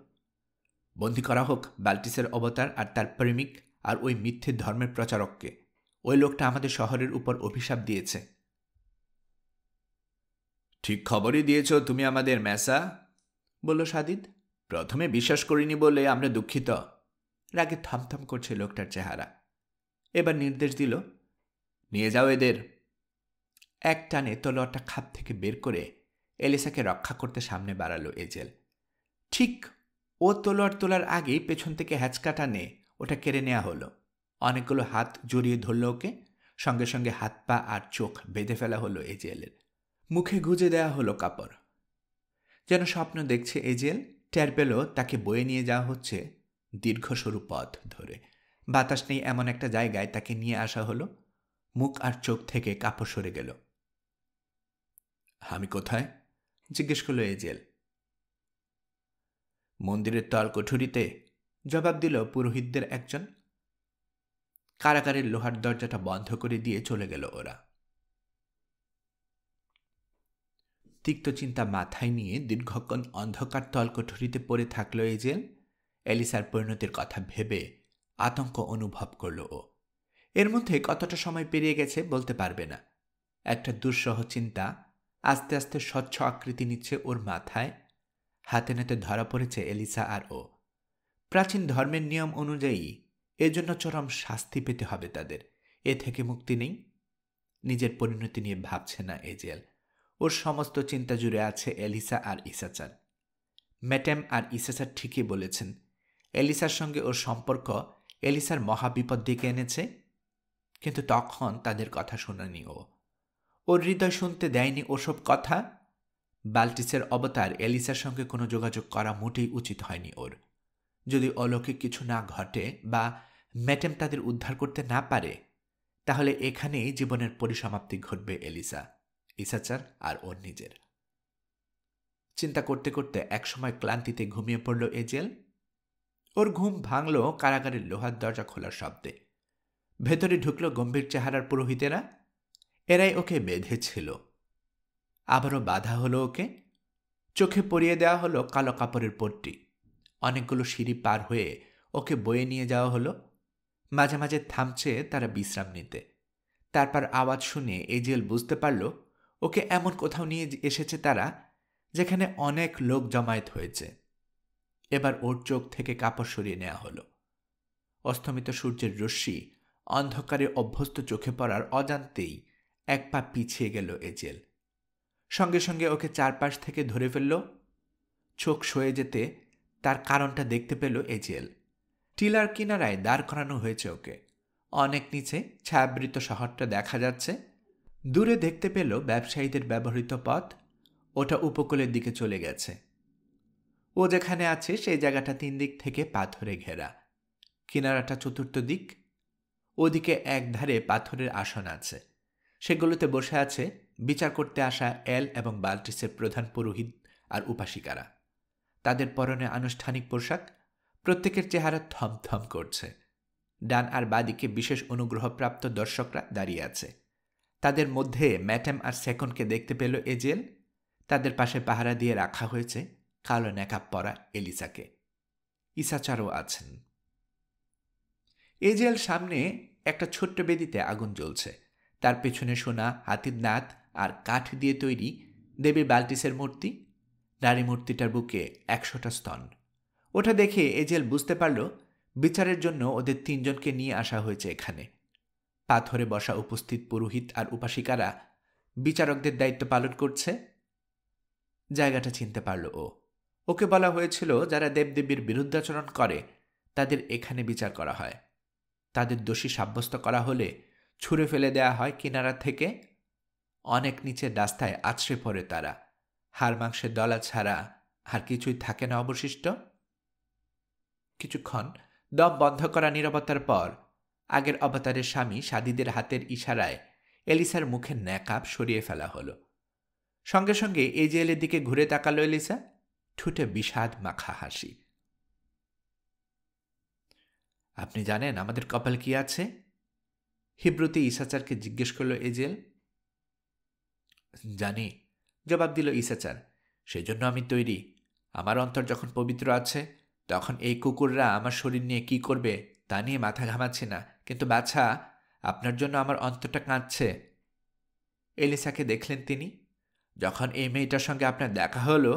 বন্দি করা হোক বাল্টিসের অবতার আর তার প্রেমিক আর ওই মিথ্যে ধর্মের প্রচারককে। ওই লোকটা আমাদের শহরের উপর অভিশাপ দিয়েছে। ঠিক খবরই দিয়েছ তুমি আমাদের ম্যাসা, বলল সাদিদ। প্রথমে বিশ্বাস করিনি বলে আমরা দুঃখিত। রাগে থমথম করছে লোকটার চেহারা। এবার নির্দেশ দিল, নিয়ে যাও এদের। এক টানে তলোয়ারটা খাপ থেকে বের করে এলিসাকে রক্ষা করতে সামনে বাড়ালো এজেল। ঠিক ও তলোয়ার তোলার আগেই পেছন থেকে হ্যাচকা টানে ওটা কেড়ে নেওয়া হলো। অনেকগুলো হাত জড়িয়ে ধরল ওকে। সঙ্গে সঙ্গে হাত পা আর চোখ বেঁধে ফেলা হলো এজেলের। মুখে গুজে দেয়া হলো কাপড়। যেন স্বপ্ন দেখছে এজেল, টের পেল তাকে বয়ে নিয়ে যাওয়া হচ্ছে দীর্ঘ সরু পথ ধরে। বাতাস নেই এমন একটা জায়গায় তাকে নিয়ে আসা হলো। মুখ আর চোখ থেকে কাপড় সরে গেল। আমি কোথায়? জিজ্ঞেস করল এজেল। মন্দিরের তলকঠুরিতে, জবাব দিল পুরোহিতদের একজন। কারাগারের লোহার দরজাটা বন্ধ করে দিয়ে চলে গেল ওরা। তিক্ত চিন্তা মাথায় নিয়ে দীর্ঘক্ষণ অন্ধকার তলকঠুরিতে পড়ে থাকল এজেল। এলিসার পরিণতির কথা ভেবে আতঙ্ক অনুভব করল ও। এর মধ্যে কতটা সময় পেরিয়ে গেছে বলতে পারবে না। একটা দুঃসহ চিন্তা আস্তে আস্তে স্বচ্ছ আকৃতি নিচ্ছে ওর মাথায়। হাতে নাতে ধরা পড়েছে এলিসা আর ও। প্রাচীন ধর্মের নিয়ম অনুযায়ী এজন্য চরম শাস্তি পেতে হবে তাদের। এ থেকে মুক্তি নেই। নিজের পরিণতি নিয়ে ভাবছে না এজেল। ওর সমস্ত চিন্তা জুড়ে আছে এলিসা আর ইসাচার। ম্যাটেম আর ইসাচার ঠিকই বলেছেন। এলিসার সঙ্গে ওর সম্পর্ক এলিসার মহাবিপদ ডেকে এনেছে, কিন্তু তখন তাদের কথা শোনেনি ও। ওর হৃদয় শুনতে দেয়নি ওসব কথা। বাল্টিসের অবতার এলিসার সঙ্গে কোনো যোগাযোগ করা মোটেই উচিত হয়নি ওর। যদি অলৌকিক কিছু না ঘটে বা ম্যাটেম তাদের উদ্ধার করতে না পারে, তাহলে এখানেই জীবনের পরিসমাপ্তি ঘটবে এলিসা, ইসাচার আর ওর নিজের। চিন্তা করতে করতে একসময় ক্লান্তিতে ঘুমিয়ে পড়ল এজেল। ওর ঘুম ভাঙল কারাগারের লোহার দরজা খোলার শব্দে। ভেতরে ঢুকল গম্ভীর চেহারার পুরোহিতেরা। এরাই ওকে বেঁধেছিল। আবারও বাধা হলো ওকে। চোখে পরিয়ে দেওয়া হলো কালো কাপড়ের পট্টি। অনেকগুলো সিঁড়ি পার হয়ে ওকে বয়ে নিয়ে যাওয়া হলো। মাঝে মাঝে থামছে তারা বিশ্রাম নিতে। তারপর আওয়াজ শুনে এজেল বুঝতে পারল ওকে এমন কোথাও নিয়ে এসেছে তারা, যেখানে অনেক লোক জমায়েত হয়েছে। এবার ওর চোখ থেকে কাপড় সরিয়ে নেওয়া হলো। অস্তমিত সূর্যের রশ্মি অন্ধকারে অভ্যস্ত চোখে পড়ার অজান্তেই এক পা পিছিয়ে গেল এজেল। সঙ্গে সঙ্গে ওকে চারপাশ থেকে ধরে ফেলল। চোখ সয়ে যেতে তার কারণটা দেখতে পেল এজেল। টিলার কিনারায় দাঁড় করানো হয়েছে ওকে। অনেক নিচে ছায়াবৃত শহরটা দেখা যাচ্ছে। দূরে দেখতে পেল ব্যবসায়ীদের ব্যবহৃত পথ। ওটা উপকূলের দিকে চলে গেছে। ও যেখানে আছে সেই জায়গাটা 3 দিক থেকে পাথরে ঘেরা। কিনারাটা চতুর্থ দিক। ওদিকে একধারে পাথরের আসন আছে। সেগুলোতে বসে আছে বিচার করতে আসা এল এবং বাল্টিসের প্রধান পুরোহিত আর উপাসিকারা। তাদের পরনে আনুষ্ঠানিক পোশাক। প্রত্যেকের চেহারা থমথম করছে। ডান আর বাদিকে বিশেষ অনুগ্রহপ্রাপ্ত দর্শকরা দাঁড়িয়ে আছে। তাদের মধ্যে ম্যাটেম আর সেকন্ডকে দেখতে পেল এজেল। তাদের পাশে পাহারা দিয়ে রাখা হয়েছে কালো নেকাব পরা এলিসাকে। ইসাচারও আছেন। এজেল সামনে একটা ছোট্ট বেদিতে আগুন জ্বলছে। তার পেছনে সোনা, হাতির দাঁত আর কাঠ দিয়ে তৈরি দেবী বাল্টিসের মূর্তি। নারী মূর্তিটার বুকে 100টা স্তন। ওটা দেখে এজেল বুঝতে পারল বিচারের জন্য ওদের 3 জনকে নিয়ে আসা হয়েছে এখানে। পাথরে বসা উপস্থিত পুরোহিত আর উপাসিকারা বিচারকদের দায়িত্ব পালন করছে। জায়গাটা চিনতে পারল ও। ওকে বলা হয়েছিল যারা দেবদেবীর বিরুদ্ধাচরণ করে তাদের এখানে বিচার করা হয়। তাদের দোষী সাব্যস্ত করা হলে ছুঁড়ে ফেলে দেয়া হয় কিনারা থেকে। অনেক নিচে রাস্তায় আছড়ে পড়ে তারা। হাড় মাংসের দলা ছাড়া আর কিছুই থাকে না অবশিষ্ট। কিছুক্ষণ দম বন্ধ করা নীরবতার পর আগের অবতারের স্বামী সাদিদের হাতের ইশারায় এলিসার মুখের নেকাব সরিয়ে ফেলা হলো। সঙ্গে সঙ্গে এজেলের দিকে ঘুরে তাকালো এলিসা, ঠোঁটে বিষাদ মাখা হাসি। আপনি জানেন আমাদের কপাল কি আছে? হিব্রুতে ইসাচারকে জিজ্ঞেস করল এজেল। জানি, জবাব দিল ইসাচার। সেজন্য আমি তৈরি। আমার অন্তর যখন পবিত্র আছে, তখন এই কুকুররা আমার শরীর নিয়ে কি করবে তা নিয়ে মাথা ঘামাচ্ছি না। কিন্তু বাছা, আপনার জন্য আমার অন্তরটা কাঁদছে। এলিসাকে দেখলেন তিনি। যখন এই মেয়েটার সঙ্গে আপনার দেখা হলো,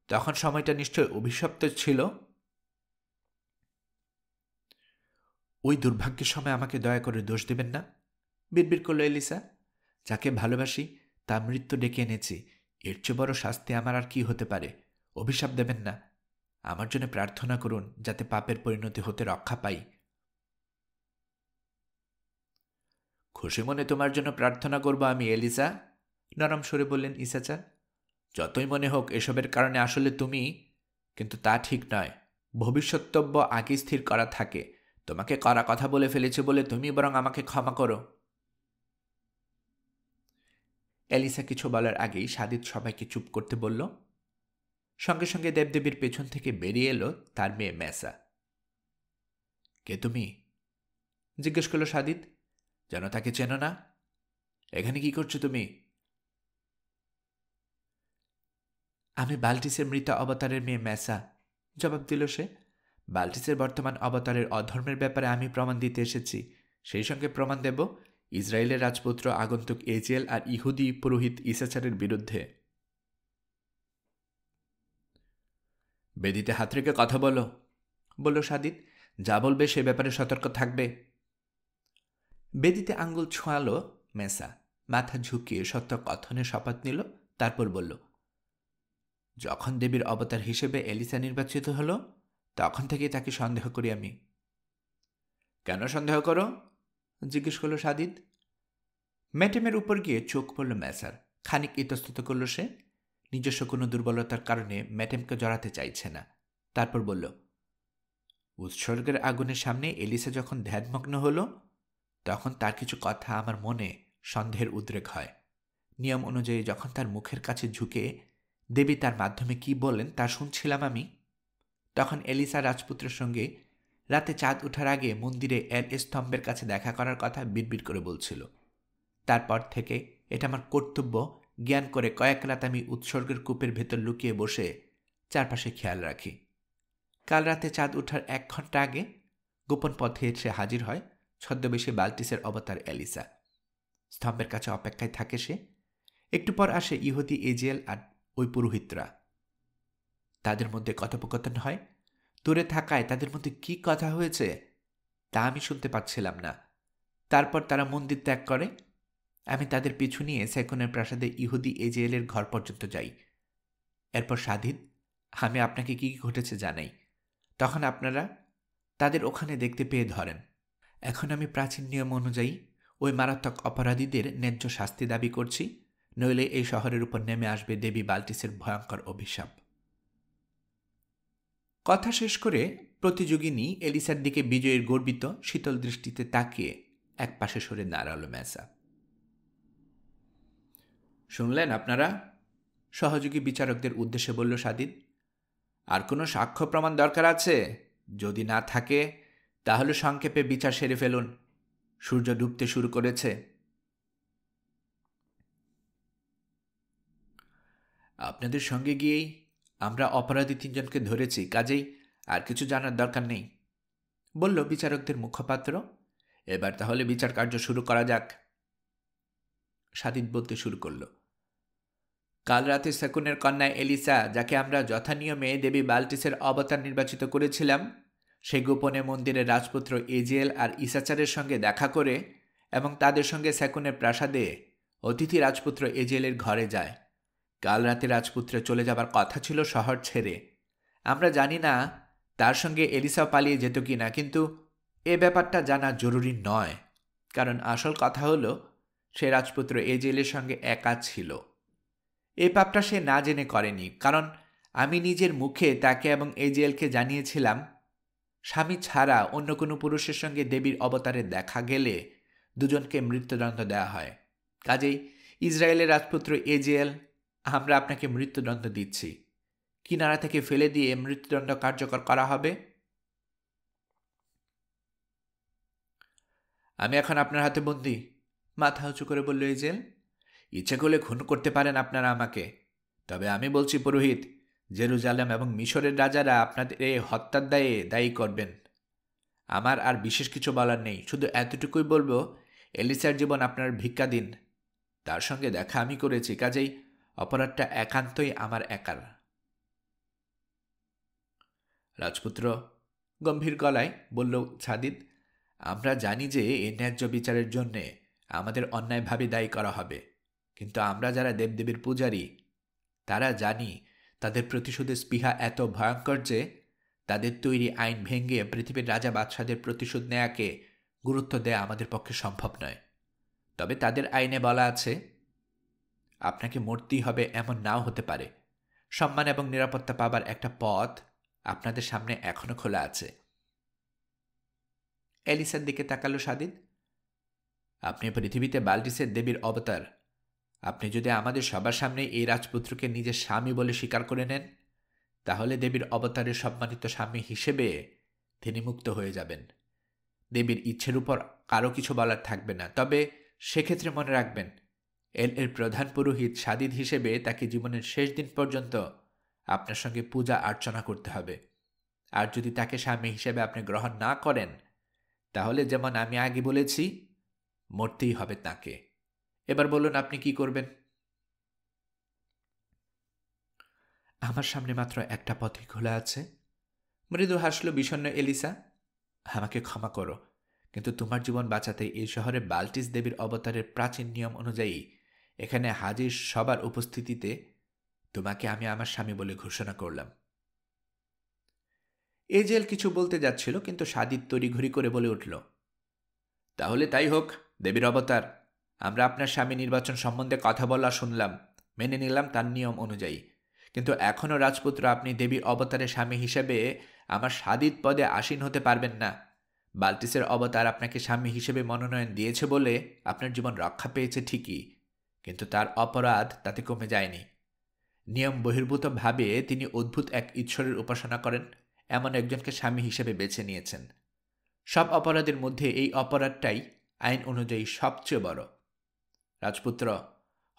তখন সময়টা নিশ্চয় অভিশপ্ত ছিল। ওই দুর্ভাগ্যের সময় আমাকে দয়া করে দোষ দেবেন না, বিড়বিড় করল এলিসা। যাকে ভালোবাসি তার মৃত্যু ডেকে এনেছি। এর চেয়ে বড় শাস্তি আমার আর কি হতে পারে? অভিশাপ দেবেন না। আমার জন্য প্রার্থনা করুন যাতে পাপের পরিণতি হতে রক্ষা পাই। খুশি মনে তোমার জন্য প্রার্থনা করব আমি, এলিসা, নরম সুরে বললেন ইসাচার। যতই মনে হোক এসবের কারণে আসলে তুমি, কিন্তু তা ঠিক নয়। ভবিষ্যৎতব্য আগে স্থির করা থাকে। তোমাকে কড়া কথা বলে ফেলেছে বলে তুমি বরং আমাকে ক্ষমা করো। এলিসা কিছু বলার আগেই সাদিদ সবাইকে চুপ করতে বলল। সঙ্গে সঙ্গে দেবদেবীর পেছন থেকে বেরিয়ে এলো তার মেয়ে মেসা। কে তুমি? জিজ্ঞেস করল সাদিদ। যেন তাকে চেনো না। এখানে কি করছো তুমি? আমি বাল্টিসের মৃত অবতারের মেয়ে মেসা, জবাব দিল সে। বাল্টিসের বর্তমান অবতারের অধর্মের ব্যাপারে আমি প্রমাণ দিতে এসেছি। সেই সঙ্গে প্রমাণ দেব ইসরায়েলের রাজপুত্র আগন্তুক এজিয়েল আর ইহুদি পুরোহিত ইসাচারের বিরুদ্ধে। বেদিতে হাত রেখে কথা বলো, বলল সাদিদ। যা বলবে সে ব্যাপারে সতর্ক থাকবে। বেদিতে আঙ্গুল ছোঁয়ালো মেসা, মাথা ঝুঁকিয়ে সত্য কথনে শপথ নিল। তারপর বলল, যখন দেবীর অবতার হিসেবে এলিসা নির্বাচিত হলো তখন থেকেই তাকে সন্দেহ করি আমি। কেন সন্দেহ করো? জিজ্ঞেস করল সাদিদ। ম্যাটেমের উপর গিয়ে চোখ পড়ল মেসার। খানিক ইতস্তত করল সে। নিজস্ব কোনো দুর্বলতার কারণে ম্যাটেমকে জড়াতে চাইছে না। তারপর বলল, উৎসর্গের আগুনের সামনে এলিসা যখন ধ্যানমগ্ন হল তখন তার কিছু কথা আমার মনে সন্দেহের উদ্রেক হয়। নিয়ম অনুযায়ী যখন তার মুখের কাছে ঝুঁকে দেবী তার মাধ্যমে কি বলেন তা শুনছিলাম আমি, তখন এলিসা রাজপুত্রের সঙ্গে রাতে চাঁদ ওঠার আগে মন্দিরে এল স্তম্ভের কাছে দেখা করার কথা বিড়বিড় করে বলছিল। তারপর থেকে এটা আমার কর্তব্য জ্ঞান করে কয়েক রাত আমি উৎসর্গের কূপের ভেতর লুকিয়ে বসে চারপাশে খেয়াল রাখি। কাল রাতে চাঁদ ওঠার 1 ঘন্টা আগে গোপন পথে এসে হাজির হয় ছদ্মবেশী বাল্টিসের অবতার এলিসা। স্তম্ভের কাছে অপেক্ষায় থাকে সে। একটু পর আসে ইহুদি এজিয়েল আর ওই পুরোহিতরা। তাদের মধ্যে কথোপকথন হয়। দূরে থাকায় তাদের মধ্যে কি কথা হয়েছে তা আমি শুনতে পাচ্ছিলাম না। তারপর তারা মন্দির ত্যাগ করে। আমি তাদের পিছু নিয়ে সেকুনের প্রাসাদে ইহুদি এজিয়েলের ঘর পর্যন্ত যাই। এরপর সাদিদ, আমি আপনাকে কি ঘটেছে জানাই। তখন আপনারা তাদের ওখানে দেখতে পেয়ে ধরেন। এখন আমি প্রাচীন নিয়ম অনুযায়ী ওই মারাত্মক অপরাধীদের ন্যায্য শাস্তি দাবি করছি, নইলে এই শহরের উপর নেমে আসবে দেবী বাল্টিসের ভয়ঙ্কর অভিশাপ। কথা শেষ করে প্রতিযোগিনী এলিসার দিকে বিজয়ের গর্বিত শীতল দৃষ্টিতে তাকিয়ে এক পাশে সরে দাঁড়ালো মেসা। শুনলেন আপনারা? সহযোগী বিচারকদের উদ্দেশ্যে বলল সাদিদ। আর কোনো সাক্ষ্য প্রমাণ দরকার আছে? যদি না থাকে তাহলে সংক্ষেপে বিচার সেরে ফেলুন। সূর্য ডুবতে শুরু করেছে। আপনাদের সঙ্গে গিয়েই আমরা অপরাধী 3 জনকে ধরেছি, কাজেই আর কিছু জানার দরকার নেই, বলল বিচারকদের মুখপাত্র। এবার তাহলে বিচার কার্য শুরু করা যাক। সাদিদ বলতে শুরু করল। কাল রাতে সেকুনের কন্যা এলিসা, যাকে আমরা যথানিয়মে দেবী বাল্টিসের অবতার নির্বাচিত করেছিলাম, সে গোপনে মন্দিরের রাজপুত্র এজিয়েল আর ইসাচারের সঙ্গে দেখা করে এবং তাদের সঙ্গে সেকুনের প্রাসাদে অতিথি রাজপুত্র এজিয়েলের ঘরে যায়। কাল রাতে রাজপুত্রে চলে যাবার কথা ছিল শহর ছেড়ে। আমরা জানি না তার সঙ্গে এলিসাও পালিয়ে যেত কি না, কিন্তু এ ব্যাপারটা জানা জরুরি নয়, কারণ আসল কথা হলো সে রাজপুত্র এজিয়েলের সঙ্গে একা ছিল। এই পাপটা সে না জেনে করেনি, কারণ আমি নিজের মুখে তাকে এবং এজিয়েলকে জানিয়েছিলাম স্বামী ছাড়া অন্য কোনো পুরুষের সঙ্গে দেবীর অবতারে দেখা গেলে দুজনকে মৃত্যুদণ্ড দেওয়া হয়। কাজেই ইসরায়েলের রাজপুত্র এজিয়েল, আমরা আপনাকে মৃত্যুদণ্ড দিচ্ছি। কিনারা থেকে ফেলে দিয়ে মৃত্যুদণ্ড কার্যকর করা হবে। আমি এখন আপনার হাতে বন্দী, মাথা উঁচু করে বলল এজিয়েল। ইচ্ছে করলে খুন করতে পারেন আপনারা আমাকে, তবে আমি বলছি পুরোহিত, জেরুজালেম এবং মিশরের রাজারা আপনাদের এই হত্যার দায়ে দায়ী করবেন। আমার আর বিশেষ কিছু বলার নেই, শুধু এতটুকুই বলবো, এলিসার জীবন আপনার ভিক্ষা দিন। তার সঙ্গে দেখা আমি করেছি, কাজেই অপরাধটা একান্তই আমার একার। রাজপুত্র, গম্ভীর গলায় বলল সাদিদ, আমরা জানি যে এই ন্যায্য বিচারের জন্যে আমাদের অন্যায়ভাবে দায়ী করা হবে, কিন্তু আমরা যারা দেবদেবীর পূজারী তারা জানি তাদের প্রতিশোধের স্পৃহা এত ভয়ঙ্কর যে তাদের তৈরি আইন ভেঙে পৃথিবীর রাজা বাদশাদের প্রতিশোধ নেয়াকে গুরুত্ব দেয়া আমাদের পক্ষে সম্ভব নয়। তবে তাদের আইনে বলা আছে আপনাকে মরতেই হবে এমন নাও হতে পারে। সম্মান এবং নিরাপত্তা পাবার একটা পথ আপনাদের সামনে এখনো খোলা আছে। এলিসার দিকে তাকালো সাদিদ। আপনি পৃথিবীতে বাল্টিসের দেবীর অবতার। আপনি যদি আমাদের সবার সামনে এই রাজপুত্রকে নিজের স্বামী বলে স্বীকার করে নেন, তাহলে দেবীর অবতারের সম্মানিত স্বামী হিসেবে তিনি মুক্ত হয়ে যাবেন। দেবীর ইচ্ছের উপর কারো কিছু বলার থাকবে না। তবে সেক্ষেত্রে মনে রাখবেন, এর প্রধান পুরোহিত সাদিদ হিসেবে তাকে জীবনের শেষ দিন পর্যন্ত আপনার সঙ্গে পূজা অর্চনা করতে হবে। আর যদি তাকে স্বামী হিসেবে আপনি গ্রহণ না করেন, তাহলে যেমন আমি আগে বলেছি, মরতেই হবে তাকে। এবার বলুন আপনি কি করবেন? আমার সামনে মাত্র একটা পথই খোলা আছে। মৃদু হাসল বিষণ্ণ এলিসা। আমাকে ক্ষমা করো, কিন্তু তোমার জীবন বাঁচাতে এই শহরে বাল্টিস দেবীর অবতারের প্রাচীন নিয়ম অনুযায়ী এখানে হাজির সবার উপস্থিতিতে তোমাকে আমি আমার স্বামী বলে ঘোষণা করলাম। এজেল কিছু বলতে যাচ্ছিল, কিন্তু সাদিদ তড়িঘড়ি করে বলে উঠল, তাহলে তাই হোক দেবীর অবতার। আমরা আপনার স্বামী নির্বাচন সম্বন্ধে কথা বলা শুনলাম, মেনে নিলাম তার নিয়ম অনুযায়ী। কিন্তু এখনও রাজপুত্র আপনি দেবীর অবতারের স্বামী হিসেবে আমার সাদিদ পদে আসীন হতে পারবেন না। বাল্টিসের অবতার আপনাকে স্বামী হিসেবে মনোনয়ন দিয়েছে বলে আপনার জীবন রক্ষা পেয়েছে ঠিকই, কিন্তু তার অপরাধ তাতে কমে যায়নি। নিয়ম বহির্ভূতভাবে তিনি অদ্ভুত এক ঈশ্বরের উপাসনা করেন এমন একজনকে স্বামী হিসেবে বেছে নিয়েছেন। সব অপরাধের মধ্যে এই অপরাধটাই আইন অনুযায়ী সবচেয়ে বড়। রাজপুত্র,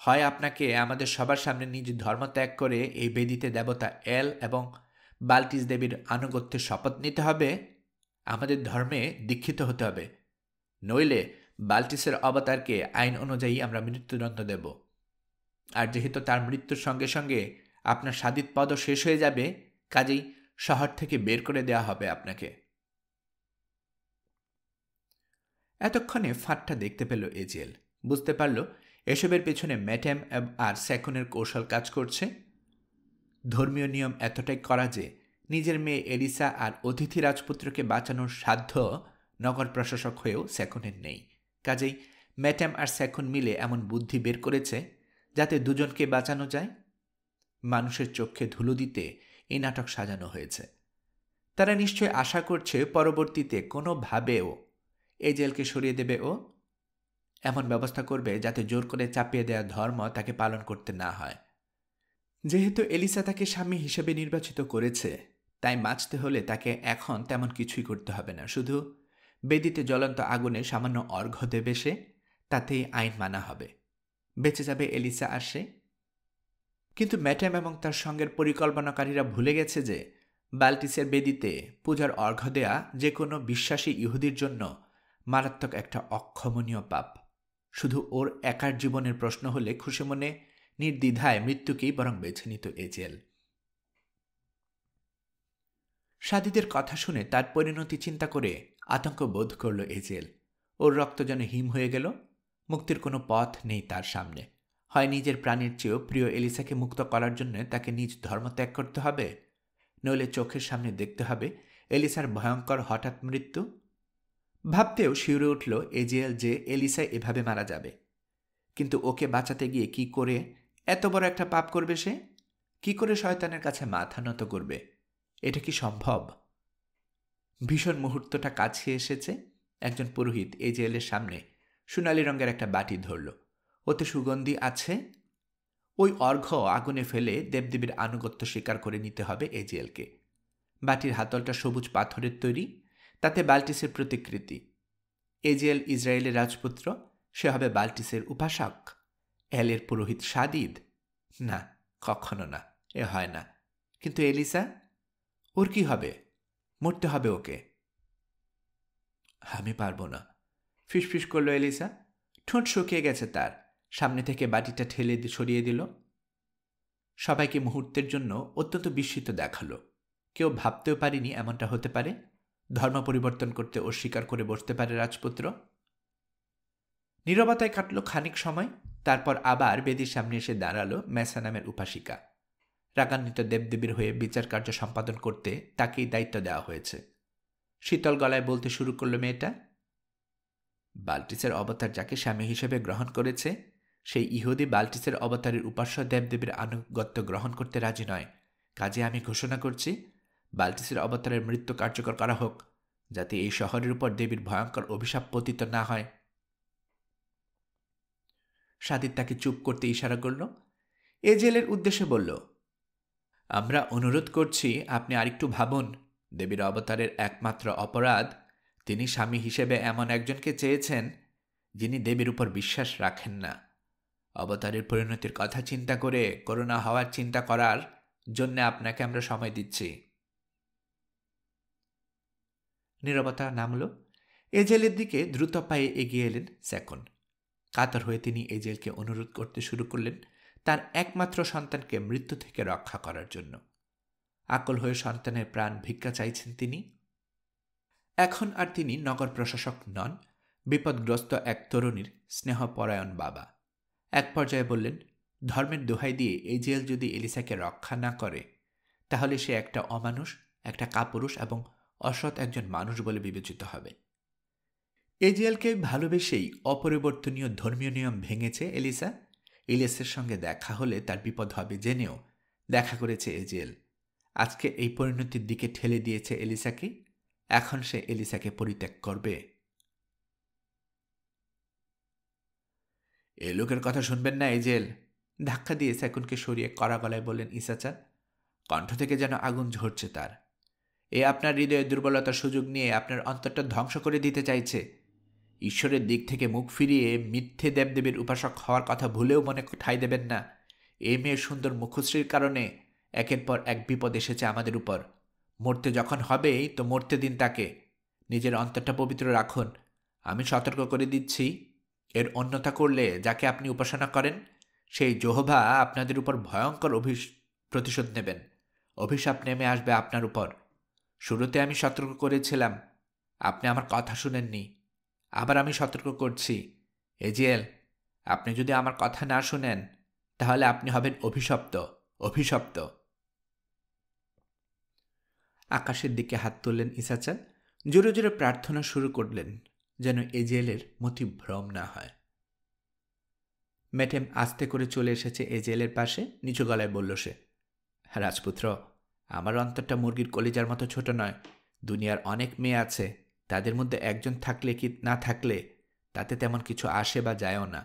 হয় আপনাকে আমাদের সবার সামনে নিজ ধর্ম ত্যাগ করে এই বেদিতে দেবতা এল এবং বাল্টিস দেবীর আনুগত্যের শপথ নিতে হবে, আমাদের ধর্মে দীক্ষিত হতে হবে, নইলে বাল্টিসের অবতারকে আইন অনুযায়ী আমরা মৃত্যুদণ্ড দেব। আর যেহেতু তার মৃত্যুর সঙ্গে সঙ্গে আপনার সাদিত পদও শেষ হয়ে যাবে, কাজেই শহর থেকে বের করে দেওয়া হবে আপনাকে। এতক্ষণে ফাঁদটা দেখতে পেল এজেল। বুঝতে পারল এসবের পেছনে ম্যাটেম আর স্যাকুনের কৌশল কাজ করছে। ধর্মীয় নিয়ম এতটাই করা যে নিজের মেয়ে এলিসা আর অতিথি রাজপুত্রকে বাঁচানোর সাধ্য নগর প্রশাসক হয়েও স্যাকুনের নেই। কাজেই ম্যাটেম আর স্যাকুন মিলে এমন বুদ্ধি বের করেছে যাতে দুজনকে বাঁচানো যায়। মানুষের চোখে ধুলো দিতে এই নাটক সাজানো হয়েছে। তারা নিশ্চয় আশা করছে পরবর্তীতে কোনোভাবেও এজেলকে সরিয়ে দেবে ও এমন ব্যবস্থা করবে যাতে জোর করে চাপিয়ে দেওয়া ধর্ম তাকে পালন করতে না হয়। যেহেতু এলিসা তাকে স্বামী হিসেবে নির্বাচিত করেছে, তাই বাঁচতে হলে তাকে এখন তেমন কিছুই করতে হবে না। শুধু বেদিতে জ্বলন্ত আগুনে সামান্য অর্ঘ্য দেবে সে, তাতেই আইন মানা হবে। বেঁচে যাবে এলিসা আর সে। কিন্তু ম্যাটেম এবং তার সঙ্গের পরিকল্পনাকারীরা ভুলে গেছে যে বাল্টিসের বেদিতে পূজার অর্ঘ্য দেয়া যে কোনো বিশ্বাসী ইহুদির জন্য মারাত্মক একটা অক্ষমনীয় পাপ। শুধু ওর একার জীবনের প্রশ্ন হলে খুশি মনে নির্দ্বিধায় মৃত্যুকেই বরং বেছে নিত এজেল। সাদিদের কথা শুনে তার পরিণতি চিন্তা করে আতঙ্ক বোধ করল এজেল। ওর রক্ত যেন হিম হয়ে গেল। মুক্তির কোনো পথ নেই তার সামনে। হয় নিজের প্রাণের চেয়েও প্রিয় এলিসাকে মুক্ত করার জন্য তাকে নিজ ধর্ম ত্যাগ করতে হবে, নইলে চোখের সামনে দেখতে হবে এলিসার ভয়ঙ্কর হঠাৎ মৃত্যু। ভাবতেও শিউরে উঠল এজেল যে এলিসা এভাবে মারা যাবে। কিন্তু ওকে বাঁচাতে গিয়ে কি করে এত বড় একটা পাপ করবে সে? কি করে শয়তানের কাছে মাথা নত করবে? এটা কি সম্ভব? ভীষণ মুহূর্তটা কাছে এসেছে। একজন পুরোহিত এজেলের সামনে সোনালি রঙের একটা বাটি ধরল। ওতে সুগন্ধি আছে। ওই অর্ঘ্য আগুনে ফেলে দেবদেবীর আনুগত্য স্বীকার করে নিতে হবে এজেলকে। বাটির হাতলটা সবুজ পাথরের তৈরি, তাতে বাল্টিসের প্রতিকৃতি। এজেল ইসরায়েলের রাজপুত্র, সে হবে বাল্টিসের উপাসক। এলের পুরোহিত সাদিদ? না, কখনো না, এ হয় না। কিন্তু এলিসা, ওর কি হবে? মরতে হবে ওকে। আমি পারবো না, ফিসফিস করল এলিসা। ঠোঁট শুকিয়ে গেছে তার। সামনে থেকে বাটিটা ঠেলে সরিয়ে দিল। সবাইকে মুহূর্তের জন্য অত্যন্ত বিস্মিত দেখালো। কেউ ভাবতেও পারেনি এমনটা হতে পারে। ধর্ম পরিবর্তন করতে অস্বীকার করে বসতে পারে রাজপুত্র। নীরবতায় কাটল খানিক সময়। তারপর আবার বেদির সামনে এসে দাঁড়ালো মেসা নামের উপাসিকা। রাগান্বিত দেবদেবীর হয়ে বিচার কার্য সম্পাদন করতে তাকেই দায়িত্ব দেওয়া হয়েছে। শীতল গলায় বলতে শুরু করল মেয়েটা, বাল্টিসের অবতার যাকে স্বামী হিসেবে গ্রহণ করেছে, সেই ইহুদি বাল্টিসের অবতারের উপাস্য দেবদেবীর আনুগত্য গ্রহণ করতে রাজি নয়। কাজে আমি ঘোষণা করছি, বাল্টিসের অবতারের মৃত্যু কার্যকর করা হোক, যাতে এই শহরের উপর দেবীর ভয়ঙ্কর অভিশাপ পতিত না হয়। সাদিত তাকে চুপ করতে ইশারা করল। এজেলের উদ্দেশ্যে বলল, আমরা অনুরোধ করছি আপনি আরেকটু ভাবুন। দেবীর অবতারের একমাত্র অপরাধ, তিনি স্বামী হিসেবে এমন একজনকে চেয়েছেন যিনি দেবীর উপর বিশ্বাস রাখেন না। অবতারের পরিণতির কথা চিন্তা করে করুণা হওয়ার চিন্তা করার জন্য আপনাকে আমরা সময় দিচ্ছি। নীরবতা নামল। এজেলের দিকে দ্রুত পায়ে এগিয়ে এলেন স্যাকন। কাতর হয়ে তিনি এজেলকে অনুরোধ করতে শুরু করলেন তার একমাত্র সন্তানকে মৃত্যু থেকে রক্ষা করার জন্য। আকুল হয়ে সন্তানের প্রাণ ভিক্ষা চাইছেন তিনি। এখন আর তিনি নগর প্রশাসক নন, বিপদগ্রস্ত এক তরুণীর স্নেহপরায়ণ বাবা। এক পর্যায়ে বললেন, ধর্মের দোহাই দিয়ে এজেল যদি এলিসাকে রক্ষা না করে, তাহলে সে একটা অমানুষ, একটা কাপুরুষ এবং অসৎ একজন মানুষ বলে বিবেচিত হবে। এজেলকে ভালোবেসেই অপরিবর্তনীয় ধর্মীয় নিয়ম ভেঙেছে এলিসা। ইলিয়াসের সঙ্গে দেখা হলে তার বিপদ হবে জেনেও দেখা করেছে এজেল। আজকে এই পরিণতির দিকে ঠেলে দিয়েছে এলিসাকে। এখন সে এলিসাকে পরিত্যাগ করবে। এ লোকের কথা শুনবেন না এজেল, ধাক্কা দিয়ে স্যাকুনকে সরিয়ে কড়া গলায় বললেন ইসাচার। কণ্ঠ থেকে যেন আগুন ঝরছে তার। এ আপনার হৃদয়ের দুর্বলতার সুযোগ নিয়ে আপনার অন্তরটা ধ্বংস করে দিতে চাইছে। ঈশ্বরের দিক থেকে মুখ ফিরিয়ে মিথ্যে দেবদেবীর উপাসক হওয়ার কথা ভুলেও মনে ঠাঁই দেবেন না। এই মেয়ের সুন্দর মুখশ্রীর কারণে একের পর এক বিপদ এসেছে আমাদের উপর। মরতে যখন হবেই তো মরতে দিন তাকে। নিজের অন্তরটা পবিত্র রাখুন। আমি সতর্ক করে দিচ্ছি, এর অন্যথা করলে যাকে আপনি উপাসনা করেন সেই যোহোভা আপনাদের উপর ভয়ঙ্কর প্রতিশোধ নেবেন। অভিশাপ নেমে আসবে আপনার উপর। শুরুতে আমি সতর্ক করেছিলাম, আপনি আমার কথা শুনেননি। আবার আমি সতর্ক করছি, এজিএল, আপনি যদি আমার কথা না শুনেন তাহলে আপনি হবেন অভিশপ্ত, অভিশপ্ত। আকাশের দিকে হাত তুললেন ইসাচার। জোরে জোরে প্রার্থনা শুরু করলেন যেন এজেলের মতি ভ্রম না হয়। ম্যাটেম আস্তে করে চলে এসেছে এজেলের পাশে। নিচু গলায় বলল সে, রাজপুত্র, আমার অন্তরটা মুরগির কলিজার মতো ছোট নয়। দুনিয়ার অনেক মেয়ে আছে, তাদের মধ্যে একজন থাকলে কি না থাকলে তাতে তেমন কিছু আসে বা যায়ও না।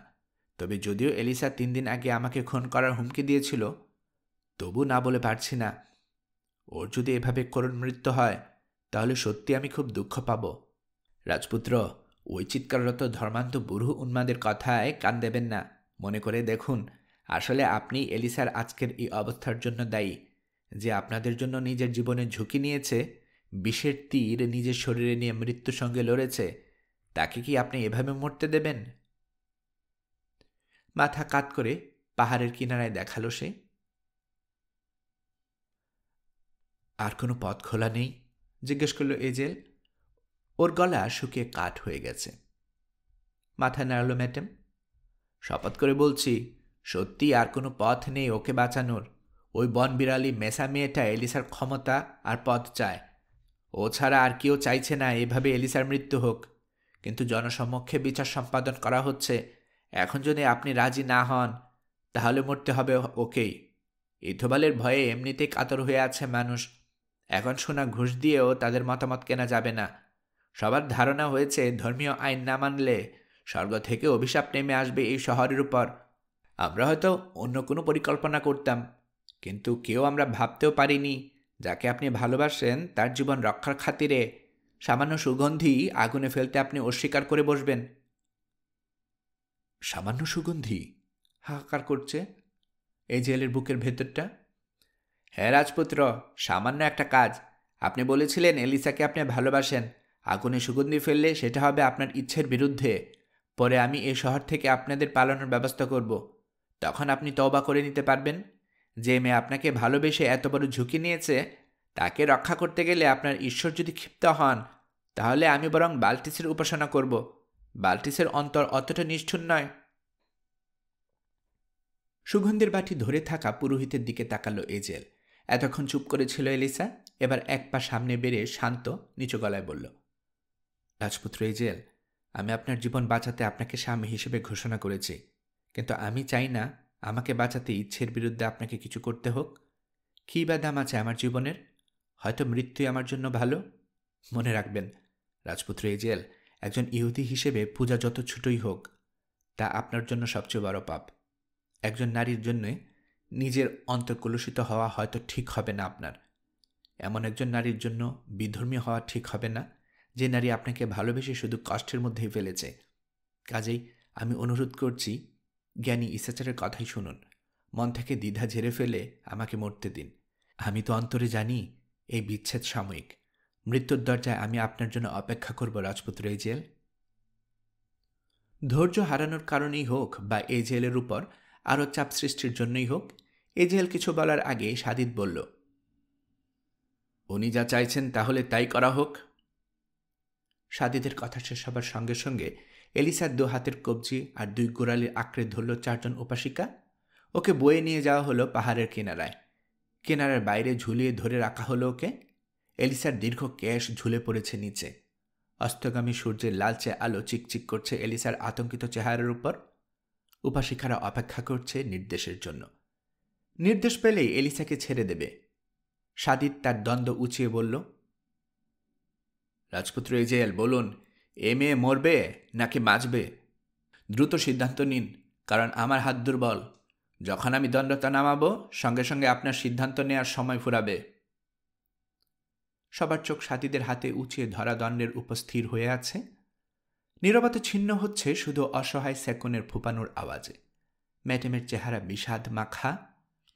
তবে যদিও এলিসা 3 দিন আগে আমাকে খুন করার হুমকি দিয়েছিল, তবু না বলে পারছি না। ওর যদি এভাবে করুণ মৃত্যু হয় তাহলে সত্যি আমি খুব দুঃখ পাব। রাজপুত্র, ওই চিৎকাররত ধর্মান্ত বুড়ো উন্মাদের কথায় কান দেবেন না। মনে করে দেখুন, আসলে আপনি এলিসার আজকের এই অবস্থার জন্য দায়ী। যে আপনাদের জন্য নিজের জীবনের ঝুঁকি নিয়েছে, বিষের তীর নিজের শরীরে নিয়ে মৃত্যুর সঙ্গে লড়েছে, তাকে কি আপনি এভাবে মরতে দেবেন? মাথা কাত করে পাহাড়ের কিনারায় দেখালো সে। আর কোনো পথ খোলা নেই? জিজ্ঞেস করল এজেল। ওর গলা শুকিয়ে কাঠ হয়ে গেছে। মাথা নাড়ল ম্যাডাম। শপথ করে বলছি, সত্যি আর কোনো পথ নেই ওকে বাঁচানোর। ওই বনবিড়ালি মেসা মেয়েটা এলিসার ক্ষমতা আর পথ চায়। ও ছাড়া আর কেউ চাইছে না এভাবে এলিসার মৃত্যু হোক। কিন্তু জনসমক্ষে বিচার সম্পাদন করা হচ্ছে। এখন যদি আপনি রাজি না হন তাহলে মরতে হবে ওকেই। ইথবালের ভয়ে এমনিতেই কাতর হয়ে আছে মানুষ। এখন সোনা ঘুষ দিয়েও তাদের মতামত কেনা যাবে না। সবার ধারণা হয়েছে ধর্মীয় আইন না মানলে স্বর্গ থেকে অভিশাপ নেমে আসবে এই শহরের উপর। আমরা হয়তো অন্য কোনো পরিকল্পনা করতাম, কিন্তু কেউ আমরা ভাবতেও পারিনি যাকে আপনি ভালোবাসেন তার জীবন রক্ষার খাতিরে সামান্য সুগন্ধি আগুনে ফেলতে আপনি অস্বীকার করে বসবেন। সামান্য সুগন্ধি? হাহাকার করছে এই জেলের বুকের ভেতরটা। হ্যাঁ রাজপুত্র, সামান্য একটা কাজ। আপনি বলেছিলেন এলিসাকে আপনি ভালোবাসেন। আগুনে সুগন্ধি ফেললে সেটা হবে আপনার ইচ্ছের বিরুদ্ধে। পরে আমি এই শহর থেকে আপনাদের পালানোর ব্যবস্থা করব। তখন আপনি তওবা করে নিতে পারবেন। যে মেয়ে আপনাকে ভালোবেসে এত বড় ঝুঁকি নিয়েছে, তাকে রক্ষা করতে গেলে আপনার ঈশ্বর যদি ক্ষিপ্ত হন, তাহলে আমি বরং বাল্টিসের উপাসনা করব। বাল্টিসের অন্তর অতটা নিষ্ঠুর নয়। সুগন্ধের বাটি ধরে থাকা পুরোহিতের দিকে তাকালো এজেল। এতক্ষণ চুপ করেছিল এলিসা। এবার এক পা সামনে বেড়ে শান্ত নিচু গলায় বলল, রাজপুত্র এজেল, আমি আপনার জীবন বাঁচাতে আপনাকে স্বামী হিসেবে ঘোষণা করেছি, কিন্তু আমি চাই না আমাকে বাঁচাতে ইচ্ছের বিরুদ্ধে আপনাকে কিছু করতে হোক। কী বা দাম আছে আমার জীবনের? হয়তো মৃত্যুই আমার জন্য ভালো। মনে রাখবেন রাজপুত্র এজেল, একজন ইহুদি হিসেবে পূজা যত ছোটই হোক, তা আপনার জন্য সবচেয়ে বড় পাপ। একজন নারীর জন্যে নিজের অন্তর কলুষিত হওয়া হয়তো ঠিক হবে না আপনার। এমন একজন নারীর জন্য বিধর্মী হওয়া ঠিক হবে না, যে নারী আপনাকে ভালোবেসে শুধু কষ্টের মধ্যেই ফেলেছে। কাজেই আমি অনুরোধ করছি, জ্ঞানী ইসাচারের কথাই শুনুন। মন থেকে দ্বিধা ঝেড়ে ফেলে আমাকে মরতে দিন। আমি তো অন্তরে জানি এই বিচ্ছেদ সাময়িক। মৃত্যুর দরজায় আমি আপনার জন্য অপেক্ষা করব রাজপুত্র এজেল। ধৈর্য হারানোর কারণেই হোক বা এজেলের উপর আরও চাপ সৃষ্টির জন্যই হোক, এজেল কিছু বলার আগে সাদিদ বলল, উনি যা চাইছেন তাহলে তাই করা হোক। সাদিদের কথা শেষ হবার সঙ্গে সঙ্গে এলিসার 2 হাতের কবজি আর 2 গোড়ালির আঁকড়ে ধরল 4 জন উপাসিকা। ওকে বয়ে নিয়ে যাওয়া হলো পাহাড়ের কিনারায়। কিনারার বাইরে ঝুলিয়ে ধরে রাখা হলো ওকে। এলিসার দীর্ঘ কেশ ঝুলে পড়েছে নিচে। অস্তগামী সূর্যের লালচে আলো চিকচিক করছে এলিসার আতঙ্কিত চেহারার উপর। উপাসিকারা অপেক্ষা করছে নির্দেশের জন্য। নির্দেশ পেলেই এলিসাকে ছেড়ে দেবে। সাদিদ তার দ্বন্দ্ব উঁচিয়ে বলল, রাজপুত্র এজেল, বলুন, এ মেয়ে মরবে নাকি বাঁচবে? দ্রুত সিদ্ধান্ত নিন, কারণ আমার হাত দুর্বল। যখন আমি দণ্ডটা নামাবো, সঙ্গে সঙ্গে আপনার সিদ্ধান্ত নেওয়ার সময় ফুরাবে। সবার চোখ সাদিদের হাতে উঁচিয়ে ধরা দণ্ডের উপর স্থির হয়ে আছে। নীরবতা ছিন্ন হচ্ছে শুধু অসহায় সেকনের ফুপানোর আওয়াজে। ম্যাডামের চেহারা বিষাদ মাখা।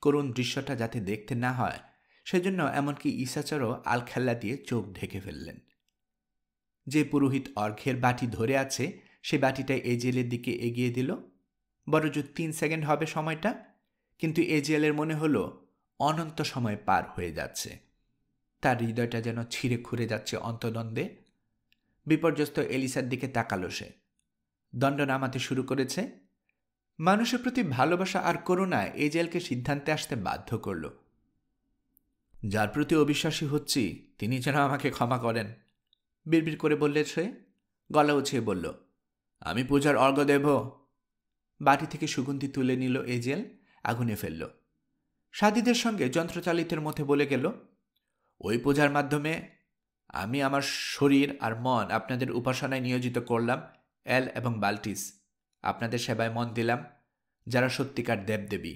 করুণ দৃশ্যটা যাতে দেখতে না হয়, সেজন্য এমনকি ইসাচারও আলখেল্লা দিয়ে চোখ ঢেকে ফেললেন। যে পুরোহিত অর্ঘ্যের বাটি ধরে আছে, সে বাটিটা এজেলের দিকে এগিয়ে দিল। বড়জোর 3 সেকেন্ড হবে সময়টা, কিন্তু এজেলের মনে হলো অনন্ত সময় পার হয়ে যাচ্ছে। তার হৃদয়টা যেন ছিঁড়ে খুঁড়ে যাচ্ছে অন্তদ্বন্দ্বে। বিপর্যস্ত এলিসার দিকে তাকালো সে। দণ্ড নামাতে শুরু করেছে। মানুষের প্রতি ভালোবাসা আর করুণা এজেলকে সিদ্ধান্তে আসতে বাধ্য করল। যার প্রতি অবিশ্বাসী হচ্ছি, তিনি যেন আমাকে ক্ষমা করেন, বিড়বিড় করে বললে সে। গলা উছিয়ে বলল, আমি পূজার অর্ঘ্য দেব। বাটি থেকে সুগন্ধি তুলে নিল এজেল, আগুনে ফেলল। সাদিদের সঙ্গে যন্ত্রচালিতের মধ্যে বলে গেল, ওই পূজার মাধ্যমে আমি আমার শরীর আর মন আপনাদের উপাসনায় নিয়োজিত করলাম। এল এবং বাল্টিস, আপনাদের সেবায় মন দিলাম, যারা সত্যিকার দেবদেবী।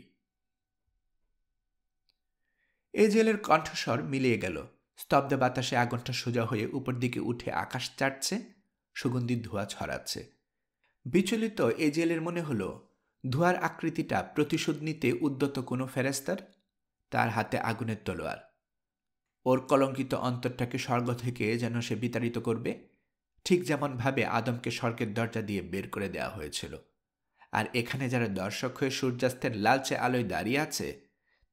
এজেলের কণ্ঠস্বর মিলিয়ে গেল। স্তব্ধ বাতাসে আগুনটা সোজা হয়ে উপর দিকে উঠে আকাশ চাটছে, সুগন্ধির ধোঁয়া ছড়াচ্ছে। বিচলিত এজেলের মনে হলো ধোঁয়ার আকৃতিটা প্রতিশোধ নিতে উদ্যত কোনো ফেরেস্তার। তার হাতে আগুনের তলোয়ার। ওর কলঙ্কিত অন্তরটাকে স্বর্গ থেকে যেন সে বিতাড়িত করবে, ঠিক যেমনভাবে আদমকে স্বর্গের দরজা দিয়ে বের করে দেওয়া হয়েছিল। আর এখানে যারা দর্শক হয়ে সূর্যাস্তের লালচে আলোয় দাঁড়িয়ে আছে,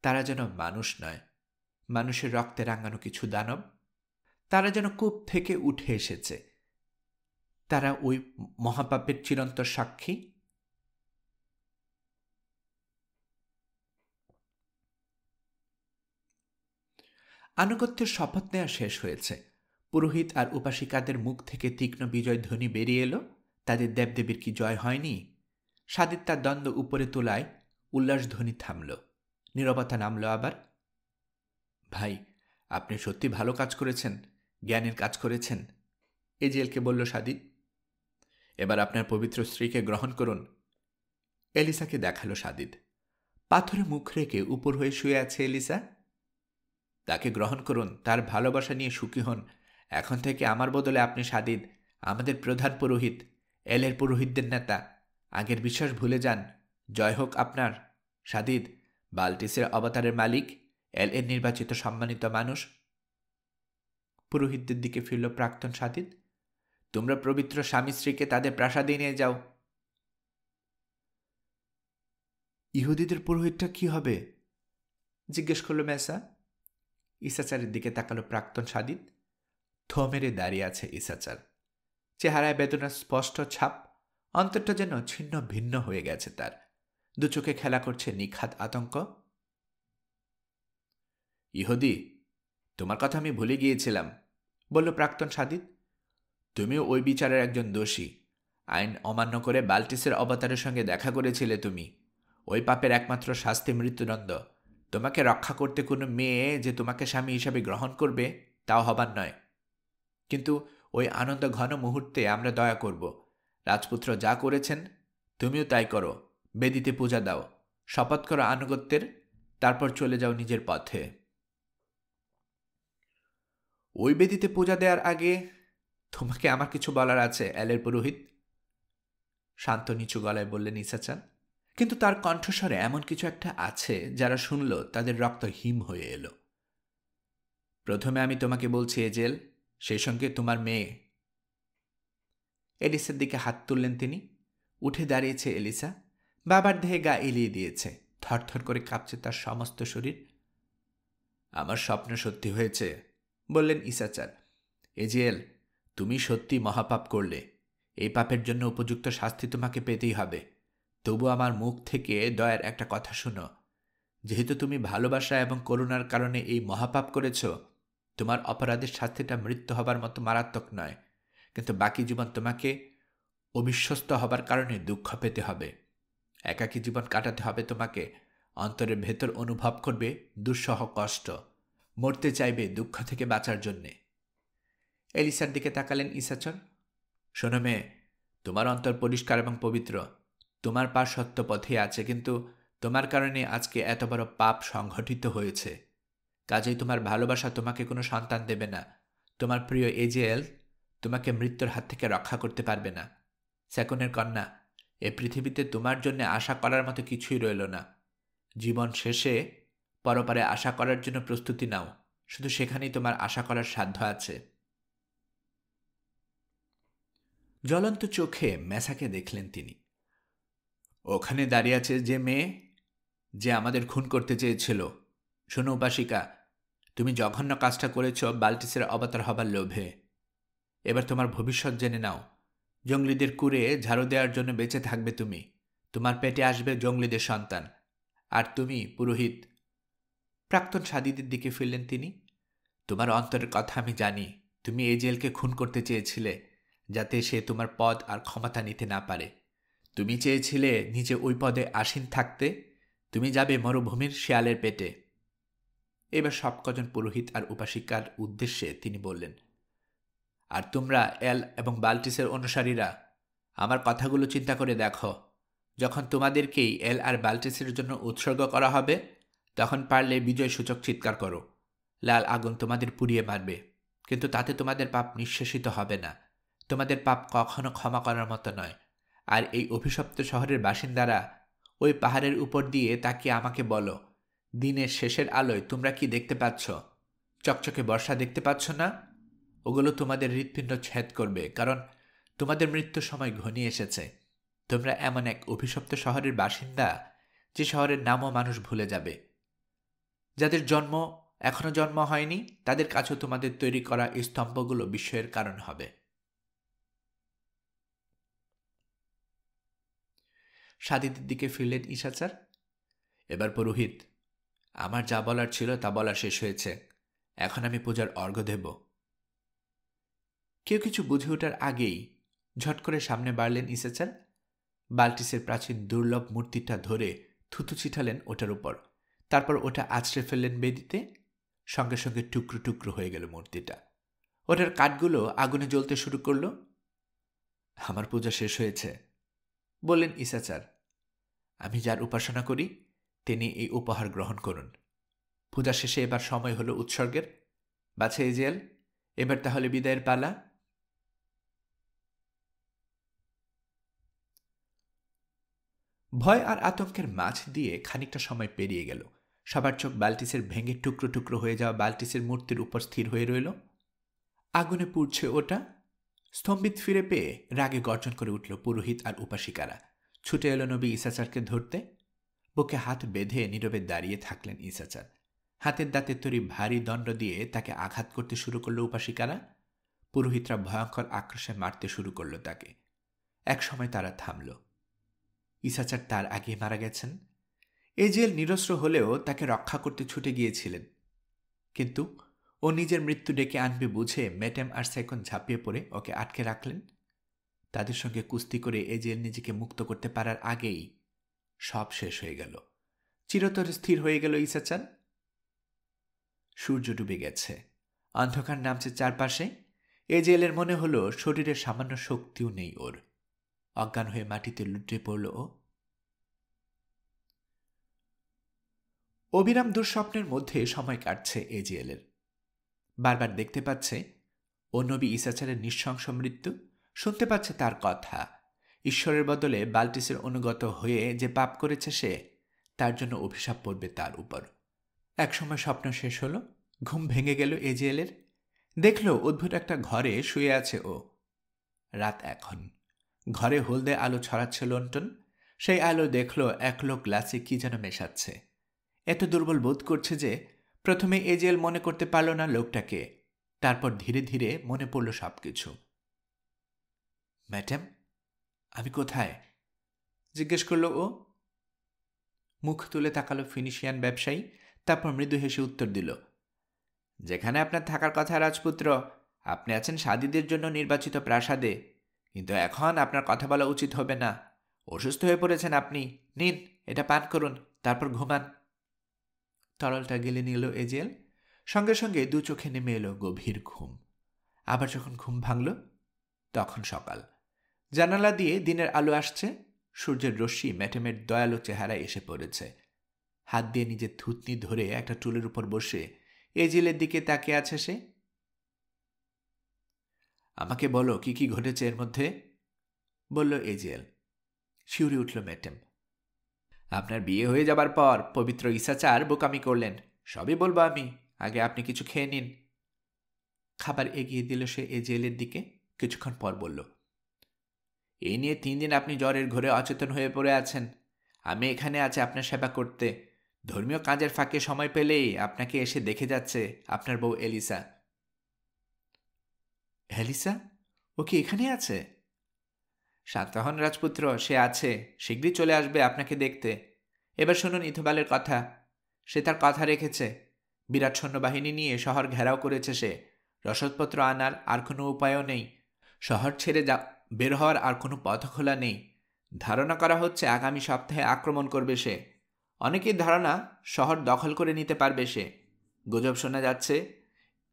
তারা যেন মানুষ নয়, মানুষের রক্তে রাঙানো কিছু দানব। তারা যেন কূপ থেকে উঠে এসেছে। তারা ওই মহাপাপের চিরন্তর সাক্ষী। আনুগত্যের শপথ নেওয়া শেষ হয়েছে। পুরোহিত আর উপাসিকাদের মুখ থেকে তীক্ষ্ণ বিজয় ধ্বনি বেরিয়ে এলো। তাদের দেবদেবীর কি জয় হয়নি? সাদিদ তার দ্বন্দ্ব উপরে তোলায় উল্লাসধ্বনি থামল। নীরবতা নামল আবার। ভাই, আপনি সত্যি ভালো কাজ করেছেন, জ্ঞানের কাজ করেছেন, এজেলকে বলল সাদিদ। এবার আপনার পবিত্র স্ত্রীকে গ্রহণ করুন। এলিসাকে দেখালো সাদিদ। পাথরে মুখ রেখে উপর হয়ে শুয়ে আছে এলিসা। তাকে গ্রহণ করুন, তার ভালোবাসা নিয়ে সুখী হন। এখন থেকে আমার বদলে আপনি সাদিদ, আমাদের প্রধান পুরোহিত, এলের পুরোহিতদের নেতা। আগের বিশ্বাস ভুলে যান। জয় হোক আপনার, সাদিদ, বাল্টিসের অবতারের মালিক, এল এর নির্বাচিত সম্মানিত মানুষ। পুরোহিতদের দিকে ফিরল প্রাক্তন সাদিদ। তোমরা পবিত্র স্বামী স্ত্রীকে তাদের প্রাসাদে নিয়ে যাও। ইহুদিদের পুরোহিতটা কি হবে? জিজ্ঞেস করল মেসা। ইসাচারের দিকে তাকালো প্রাক্তন সাদিদ। থো মেরে দাঁড়িয়ে আছে ইসাচার। চেহারায় বেদনার স্পষ্ট ছাপ। অন্তরটা যেন ছিন্ন ভিন্ন হয়ে গেছে তার। দু চোখে খেলা করছে নিখাত আতঙ্ক। ইহুদি, তোমার কথা আমি ভুলে গিয়েছিলাম, বলল প্রাক্তন সাদিদ। তুমিও ওই বিচারের একজন দোষী। আইন অমান্য করে বাল্টিসের অবতারের সঙ্গে দেখা করেছিলে তুমি। ওই পাপের একমাত্র শাস্তি মৃত্যুদণ্ড। তোমাকে রক্ষা করতে কোনো মেয়ে যে তোমাকে স্বামী হিসাবে গ্রহণ করবে তাও হবার নয়। কিন্তু ওই আনন্দ ঘন মুহূর্তে আমরা দয়া করব। রাজপুত্র যা করেছেন তুমিও তাই করো। বেদিতে পূজা দাও, শপথ করো আনুগত্যের, তারপর চলে যাও নিজের পথে। ওই বেদিতে পূজা দেওয়ার আগে তোমাকে আমার কিছু বলার আছে এলের পুরোহিত, শান্ত নিচু গলায় বললেন ইসাচান। কিন্তু তার কণ্ঠস্বরে এমন কিছু একটা আছে যারা শুনল তাদের রক্ত হিম হয়ে এলো। প্রথমে আমি তোমাকে বলছি এজেল, সেই সঙ্গে তোমার মেয়ে। এলিসার দিকে হাত তুললেন তিনি। উঠে দাঁড়িয়েছে এলিসা, বাবার দেহে গা এলিয়ে দিয়েছে, থরথর করে কাঁপছে তার সমস্ত শরীর। আমার স্বপ্ন সত্যি হয়েছে, বললেন ইসাচার। এজেল, তুমি সত্যি মহাপাপ করলে। এই পাপের জন্য উপযুক্ত শাস্তি তোমাকে পেতেই হবে। তবু আমার মুখ থেকে দয়ার একটা কথা শুনো। যেহেতু তুমি ভালোবাসা এবং করুণার কারণে এই মহাপাপ করেছ, তোমার অপরাধের শাস্তিটা মৃত্যু হবার মতো মারাত্মক নয়, কিন্তু বাকি জীবন তোমাকে অবিশ্বস্ত হবার কারণে দুঃখ পেতে হবে। একাকী জীবন কাটাতে হবে তোমাকে। অন্তরের ভেতর অনুভব করবে দুঃসহ কষ্ট, মরতে চাইবে দুঃখ থেকে বাঁচার জন্যে। এলিসার দিকে তাকালেন ইসাচন। শোনো মেয়ে, তোমার অন্তর পরিষ্কার এবং পবিত্র, তোমার পা সত্য পথে আছে, কিন্তু তোমার কারণে আজকে এত বড় পাপ সংঘটিত হয়েছে। কাজেই তোমার ভালোবাসা তোমাকে কোনো সন্তান দেবে না। তোমার প্রিয় এজেল তোমাকে মৃত্যুর হাত থেকে রক্ষা করতে পারবে না। সেকনের কন্যা, এ পৃথিবীতে তোমার জন্য আশা করার মতো কিছুই রইল না। জীবন শেষে পরপারে আশা করার জন্য প্রস্তুতি নাও, শুধু সেখানেই তোমার আশা করার সাধ্য আছে। জ্বলন্ত চোখে মেসাকে দেখলেন তিনি। ওখানে দাঁড়িয়ে আছে যে মেয়ে, যে আমাদের খুন করতে চেয়েছিল। শোনো উপাসিকা, তুমি জঘন্য কাজটা করেছ বাল্টিসের অবতার হবার লোভে। এবার তোমার ভবিষ্যৎ জেনে নাও। জঙ্গলিদের কুরে ঝাড়ু দেওয়ার জন্য বেঁচে থাকবে তুমি। তোমার পেটে আসবে জঙ্গলিদের সন্তান। আর তুমি পুরোহিত। প্রাক্তন সাদিদের দিকে ফিরলেন তিনি। তোমার অন্তরের কথা আমি জানি। তুমি এজেলকে খুন করতে চেয়েছিলে যাতে সে তোমার পদ আর ক্ষমতা নিতে না পারে। তুমি চেয়েছিলে নিজে ওই পদে আসীন থাকতে। তুমি যাবে মরুভূমির শেয়ালের পেটে। এবার সব কজন পুরোহিত আর উপাসিকার উদ্দেশ্যে তিনি বললেন, আর তোমরা এল এবং বাল্টিসের অনুসারীরা, আমার কথাগুলো চিন্তা করে দেখো। যখন তোমাদেরকেই এল আর বাল্টিসের জন্য উৎসর্গ করা হবে, তখন পারলে বিজয় সূচক চিৎকার করো। লাল আগুন তোমাদের পুড়িয়ে মারবে, কিন্তু তাতে তোমাদের পাপ নিঃশেষিত হবে না। তোমাদের পাপ কখনো ক্ষমা করার মতো নয়। আর এই অভিশপ্ত শহরের বাসিন্দারা, ওই পাহাড়ের উপর দিয়ে তাকিয়ে আমাকে বলো, দিনের শেষের আলোয় তোমরা কি দেখতে পাচ্ছ? চকচকে বর্ষা দেখতে পাচ্ছ না? ওগুলো তোমাদের হৃৎপিণ্ড ছেদ করবে, কারণ তোমাদের মৃত্যুর সময় ঘনিয়ে এসেছে। তোমরা এমন এক অভিশপ্ত শহরের বাসিন্দা যে শহরের নামও মানুষ ভুলে যাবে। যাদের জন্ম এখনো জন্ম হয়নি, তাদের কাছেও তোমাদের তৈরি করা এই স্তম্ভগুলো বিস্ময়ের কারণ হবে। সাদিদের দিকে ফিরলেন ইসাচার। এবার পুরোহিত, আমার যা বলার ছিল তা বলা শেষ হয়েছে। এখন আমি পূজার অর্ঘ্য দেব। কেউ কিছু বুঝে ওঠার আগেই ঝট করে সামনে বাড়লেন ইসাচার। বাল্টিসের প্রাচীন দুর্লভ মূর্তিটা ধরে থুতু ছিটালেন ওটার উপর। তারপর ওটা আছড়ে ফেললেন বেদিতে। সঙ্গে সঙ্গে টুকরো টুকরো হয়ে গেল মূর্তিটা। ওটার কাঠগুলো আগুনে জ্বলতে শুরু করল। আমার পূজা শেষ হয়েছে, বললেন ইসাচার। আমি যার উপাসনা করি তিনি এই উপহার গ্রহণ করুন। পূজা শেষে এবার সময় হলো উৎসর্গের। বাছে এজেল, এবার তাহলে বিদায়ের পালা। ভয় আর আতঙ্কের মাঝ দিয়ে খানিকটা সময় পেরিয়ে গেল। সবার চোখ বাল্টিসের ভেঙে টুকরো টুকরো হয়ে যাওয়া বাল্টিসের মূর্তির উপর স্থির হয়ে রইল। আগুনে পুড়ছে ওটা। স্তম্ভিত ফিরে পেয়ে রাগে গর্জন করে উঠল পুরোহিত আর উপাসিকারা। ছুটে এলো নবী ইসাচারকে ধরতে। বুকে হাত বেঁধে নীরবে দাঁড়িয়ে থাকলেন ইসাচার। হাতের দাঁতের তৈরি ভারী দণ্ড দিয়ে তাকে আঘাত করতে শুরু করল উপাসিকারা। পুরোহিতরা ভয়ঙ্কর আক্রোশে মারতে শুরু করল তাকে। এক সময় তারা থামল। ইসাচার তার আগে মারা গেছেন। এজেল নিরস্ত্র হলেও তাকে রক্ষা করতে ছুটে গিয়েছিলেন, কিন্তু ও নিজের মৃত্যু ডেকে আনবে বুঝে মেটেম আর সেকন ঝাঁপিয়ে পড়ে ওকে আটকে রাখলেন। তাদের সঙ্গে কুস্তি করে এজেল নিজেকে মুক্ত করতে পারার আগেই সব শেষ হয়ে গেল। চিরতরে স্থির হয়ে গেল ইসাচান। সূর্য ডুবে গেছে, অন্ধকার নামছে চারপাশে। এজেলের মনে হলো শরীরে সামান্য শক্তিও নেই ওর। অজ্ঞান হয়ে মাটিতে লুটে পড়ল ও। অবিরাম দুঃস্বপ্নের মধ্যে সময় কাটছে এজেলের। বারবার দেখতে পাচ্ছে ও নবী ইসাচারের নৃশংস মৃত্যু, শুনতে পাচ্ছে তার কথা। ঈশ্বরের বদলে বাল্টিসের অনুগত হয়ে যে পাপ করেছে সে, তার জন্য অভিশাপ পড়বে তার উপর। একসময় স্বপ্ন শেষ হলো, ঘুম ভেঙে গেল এজেলের। দেখল অদ্ভুত একটা ঘরে শুয়ে আছে ও। রাত এখন। ঘরে হলদে আলো ছড়াচ্ছে লন্ঠন। সেই আলো দেখল এক লোক গ্লাসে কি যেন মেশাচ্ছে। এত দুর্বল বোধ করছে যে প্রথমে এজেল মনে করতে পারল না লোকটাকে। তারপর ধীরে ধীরে মনে পড়ল সবকিছু। ম্যাডাম, আমি কোথায়? জিজ্ঞেস করল ও। মুখ তুলে তাকালো ফিনিশিয়ান ব্যবসায়ী, তারপর মৃদু হেসে উত্তর দিল, যেখানে আপনার থাকার কথা রাজপুত্র। আপনি আছেন সাদিদের জন্য নির্বাচিত প্রাসাদে, কিন্তু এখন আপনার কথা বলা উচিত হবে না। অসুস্থ হয়ে পড়েছেন আপনি। নিন, এটা পান করুন, তারপর ঘুমান। তরলটা গেলে নিল এজেল। সঙ্গে সঙ্গে দু চোখে নেমে এলো গভীর ঘুম। আবার যখন ঘুম ভাঙল তখন সকাল। জানালা দিয়ে দিনের আলো আসছে। সূর্যের রশ্মি ম্যাডামের দয়ালু চেহারায় এসে পড়েছে। হাত দিয়ে নিজের থুতনি ধরে একটা টুলের উপর বসে এজেলের দিকে তাকিয়ে আছে সে। আমাকে বলো কি কি ঘটেছে এর মধ্যে, বলল এজেল। শিউরে উঠল ম্যাডাম। আপনার বিয়ে হয়ে যাবার পর পবিত্র ইসাচার বোকামি করলেন, সবই বলবো আমি। আগে আপনি কিছু খেয়ে নিন। খাবার এগিয়ে দিল সে এজেলের দিকে। কিছুক্ষণ পর বলল, এই নিয়ে 3 দিন আপনি জ্বরের ঘোরে অচেতন হয়ে পড়ে আছেন। আমি এখানে আছি আপনার সেবা করতে। ধর্মীয় কাজের ফাঁকে সময় পেলেই আপনাকে এসে দেখে যাচ্ছে আপনার বউ এলিসা। এলিসা? ও কি এখানে আছে? সাতবাহন রাজপুত্র, সে আছে, শীঘ্রই চলে আসবে আপনাকে দেখতে। এবার শুনুন ইথবালের কথা। সে তার কথা রেখেছে। বিরাট সৈন্যবাহিনী নিয়ে শহর ঘেরাও করেছে সে। রসদপত্র আনার আর কোনো উপায়ও নেই। শহর ছেড়ে বের হওয়ার আর কোনো পথ খোলা নেই। ধারণা করা হচ্ছে আগামী সপ্তাহে আক্রমণ করবে সে। অনেকের ধারণা শহর দখল করে নিতে পারবে সে। গুজব শোনা যাচ্ছে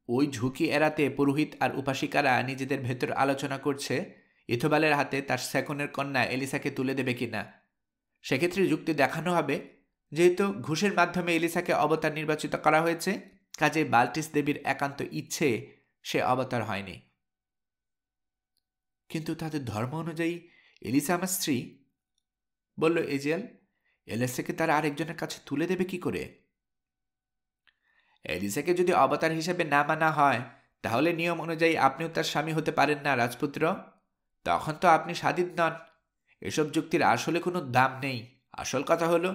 ওই ঝুঁকি এড়াতে পুরোহিত আর উপাসিকারা নিজেদের ভেতর আলোচনা করছে ইথবালের হাতে তার সেকনের কন্যা এলিসাকে তুলে দেবে কিনা। সেক্ষেত্রে যুক্তি দেখানো হবে, যেহেতু ঘুষের মাধ্যমে এলিসাকে অবতার নির্বাচিত করা হয়েছে, কাজে বাল্টিস দেবীর একান্ত ইচ্ছে সে অবতার হয়নি। কিন্তু তাদের ধর্ম অনুযায়ী এলিসা আমার স্ত্রী, বলল এজেল। এলিসাকে তারা আরেকজনের কাছে তুলে দেবে কি করে? এলিসাকে যদি অবতার হিসেবে না মানা হয়, তাহলে নিয়ম অনুযায়ী আপনিও তার স্বামী হতে পারেন না রাজপুত্র। তখন তো আপনি স্বাধীন নন। এসব যুক্তির আসলে কোনো দাম নেই। আসল কথা হলো,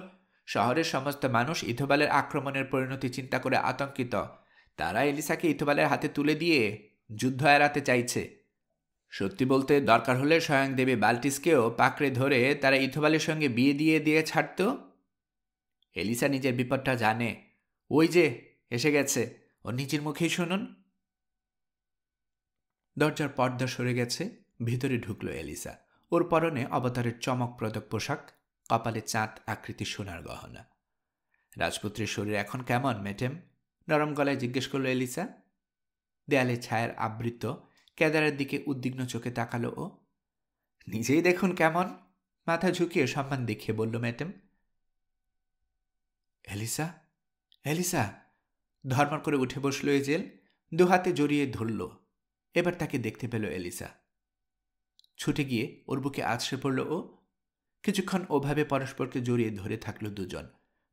শহরের সমস্ত মানুষ ইথবালের আক্রমণের পরিণতি চিন্তা করে আতঙ্কিত। তারা এলিসাকে ইথবালের হাতে তুলে দিয়ে যুদ্ধ এড়াতে চাইছে। সত্যি বলতে, দরকার হলে স্বয়ং দেবী বাল্টিসকেও পাকড়ে ধরে তারা ইথবালের সঙ্গে বিয়ে দিয়ে ছাড়ত। এলিসা নিজের বিপদটা জানে। ওই যে এসে গেছে, ও নিজের মুখেই শুনুন। দরজার পর্দা সরে গেছে। ভিতরে ঢুকল এলিসা। ওর পরনে অবতারের চমকপ্রদ পোশাক, কপালে চাঁদ আকৃতির সোনার গহনা। রাজপুত্রের শরীর এখন কেমন ম্যাডাম? নরম গলায় জিজ্ঞেস করল এলিসা। দেয়ালে ছায়ার আবৃত কেদারের দিকে উদ্বিগ্ন চোখে তাকালো ও। নিজেই দেখুন কেমন, মাথা ঝুঁকিয়ে সম্মান দেখিয়ে বলল ম্যাডাম। ELISA, ELISA! ধর্মর করে উঠে বসল এজেল, দুহাতে জড়িয়ে ধরল। এবার তাকে দেখতে পেল এলিসা। ছুটে গিয়ে ওর বুকে আছড়ে পড়ল ও। কিছুক্ষণ ওভাবে পরস্পরকে জড়িয়ে ধরে থাকলো দুজন।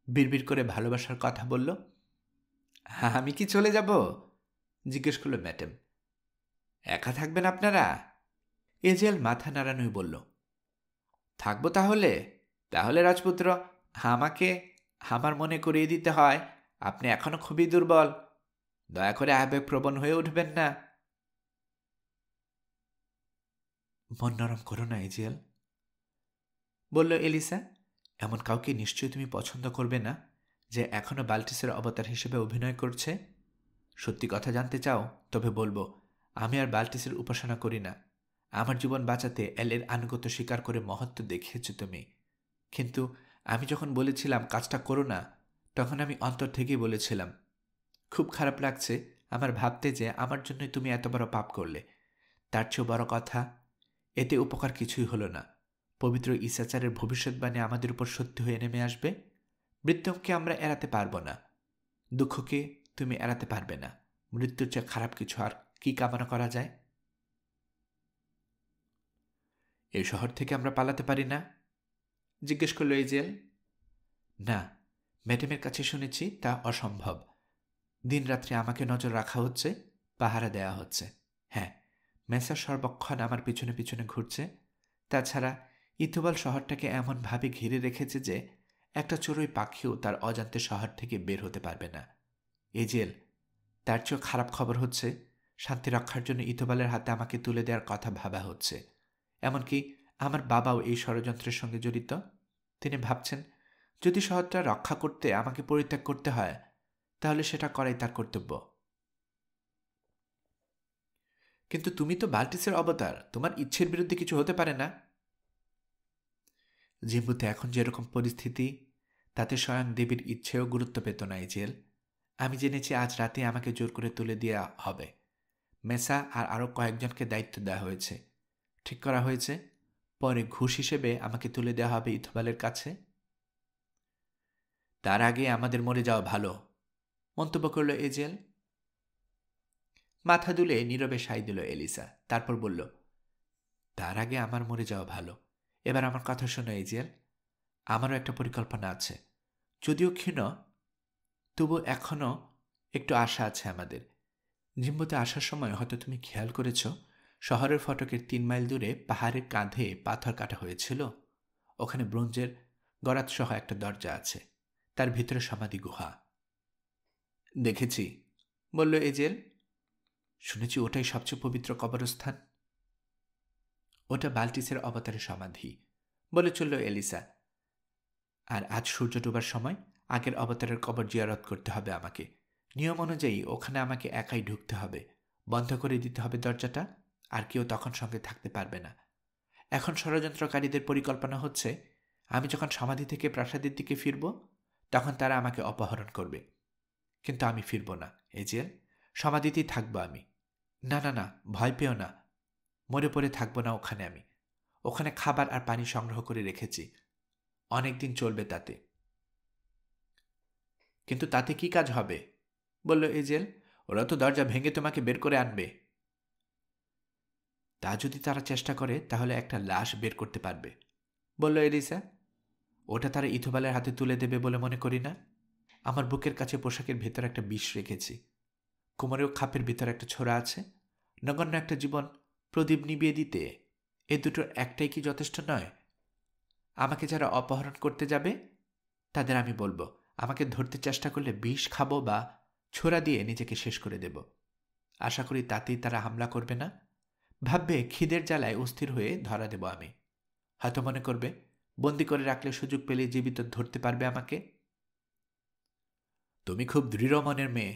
বিড়বিড় করে ভালোবাসার কথা বলল। আমি কি চলে যাব? জিজ্ঞেস করল ম্যাডাম। একা থাকবেন আপনারা? এজেল মাথা নাড়ানোই বলল, থাকবো তাহলে। তাহলে রাজপুত্র, আমাকে আমার মনে করিয়ে দিতে হয় আপনি এখনো খুবই দুর্বল। দয়া করে আবেগপ্রবণ হয়ে উঠবেন না। মন নরম করো না এজেল, বলল এলিসা। এমন কাউকে নিশ্চয়ই তুমি পছন্দ করবে না যে এখনো বাল্টিসের অবতার হিসেবে অভিনয় করছে। সত্যি কথা জানতে চাও? তবে বলবো, আমি আর বাল্টিসের উপাসনা করি না। আমার জীবন বাঁচাতে এলের আনুগত্য স্বীকার করে মহত্ব দেখিয়েছ তুমি, কিন্তু আমি যখন বলেছিলাম কাজটা করো না, তখন আমি অন্তর থেকেই বলেছিলাম খুব খারাপ লাগছে আমার ভাবতে যে আমার জন্যই তুমি এত বড় পাপ করলে। তার চেয়েও বড় কথা, এতে উপকার কিছুই হলো না। পবিত্র ঈশাচারের ভবিষ্যৎবাণী আমাদের উপর সত্যি হয়ে নেমে আসবে। মৃত্যুকে আমরা এড়াতে পারব না, দুঃখকে তুমি এড়াতে পারবে না। মৃত্যুর চেয়ে খারাপ কিছু আর কি কামনা করা যায়? এই শহর থেকে আমরা পালাতে পারি না? জিজ্ঞেস করল এজেল। না, ম্যাডামের কাছে শুনেছি তা অসম্ভব। দিনরাত্রি আমাকে নজর রাখা হচ্ছে, পাহারা দেয়া হচ্ছে। হ্যাঁ, মেসা সর্বক্ষণ আমার পিছনে পিছনে ঘুরছে। তাছাড়া ইথোবাল শহরটাকে এমনভাবে ঘিরে রেখেছে যে একটা চড়ুই পাখিও তার অজান্তে শহর থেকে বের হতে পারবে না। এজেল, তার চেয়েও খারাপ খবর হচ্ছে শান্তি রক্ষার জন্য ইথোবালের হাতে আমাকে তুলে দেওয়ার কথা ভাবা হচ্ছে। এমনকি আমার বাবাও এই ষড়যন্ত্রের সঙ্গে জড়িত। তিনি ভাবছেন যদি শহরটা রক্ষা করতে আমাকে পরিত্যাগ করতে হয়, তাহলে সেটা করাই তার কর্তব্য। কিন্তু তুমি তো বাল্টিসের অবতার, তোমার ইচ্ছের বিরুদ্ধে কিছু হতে পারে না। জিম্বুতে এখন যেরকম পরিস্থিতি, তাতে স্বয়ং দেবীর ইচ্ছেও গুরুত্ব পেত না এজেল। আমি জেনেছি আজ রাতে আমাকে জোর করে তুলে দেওয়া হবে। মেসা আর আরও কয়েকজনকে দায়িত্ব দেওয়া হয়েছে। ঠিক করা হয়েছে পরে ঘুষ হিসেবে আমাকে তুলে দেওয়া হবে ইথোবালের কাছে। তার আগে আমাদের মরে যাওয়া ভালো, মন্তব্য করল এজেল। মাথা দুলে নীরবে সাই দিল এলিসা, তারপর বলল, তার আগে আমার মরে যাওয়া ভালো। এবার আমার কথা শোনো এজেল, আমারও একটা পরিকল্পনা আছে, যদিও ক্ষীণ, তবু এখনও একটু আশা আছে আমাদের। জিম্বুতে আসার সময় হয়তো তুমি খেয়াল করেছ, শহরের ফটকের 3 মাইল দূরে পাহাড়ের কাঁধে পাথর কাটা হয়েছিল। ওখানে ব্রোঞ্জের গরাতসহ একটা দরজা আছে, তার ভিতরে সমাধি গুহা। দেখেছি, বলল এজেল। শুনেছি ওটাই সবচেয়ে পবিত্র কবরস্থান। ওটা বাল্টিসের অবতারের সমাধি, বলে চলল এলিসা। আর আজ সূর্য ডোবার সময় আগের অবতারের কবর জিয়ারত করতে হবে আমাকে। নিয়ম অনুযায়ী ওখানে আমাকে একাই ঢুকতে হবে, বন্ধ করে দিতে হবে দরজাটা, আর কেউ তখন সঙ্গে থাকতে পারবে না। এখন ষড়যন্ত্রকারীদের পরিকল্পনা হচ্ছে আমি যখন সমাধি থেকে প্রাসাদের দিকে ফিরব, তখন তারা আমাকে অপহরণ করবে। কিন্তু আমি ফিরব না এজেল, সমাধিতেই থাকবো আমি। না না না, ভয় পেও না, মরে পড়ে থাকবো না ওখানে। আমি ওখানে খাবার আর পানি সংগ্রহ করে রেখেছি, অনেক দিন চলবে তাতে। কিন্তু তাতে কি কাজ হবে? বলল এজেল। ওরা তো দরজা ভেঙে তোমাকে বের করে আনবে। তা যদি তারা চেষ্টা করে তাহলে একটা লাশ বের করতে পারবে, বলল এলিসা। ওটা তারা ইথোবালের হাতে তুলে দেবে বলে মনে করি না। আমার বুকের কাছে পোশাকের ভেতর একটা বিষ রেখেছি, কোমরেও খাপের ভিতর একটা ছোরা আছে। নগণ্য একটা জীবন প্রদীপ নিবিয়ে দিতে এ দুটোর একটাই কি যথেষ্ট নয়? আমাকে যারা অপহরণ করতে যাবে তাদের আমি বলবো আমাকে ধরতে চেষ্টা করলে বিষ খাবো বা ছোরা দিয়ে নিজেকে শেষ করে দেব। আশা করি তাতেই তারা হামলা করবে না। ভাববে খিদের জ্বালায় অস্থির হয়ে ধরা দেব আমি। হয়তো মনে করবে বন্দি করে রাখলে সুযোগ পেলে জীবিত ধরতে পারবে আমাকে। তুমি খুব দৃঢ় মনের মেয়ে,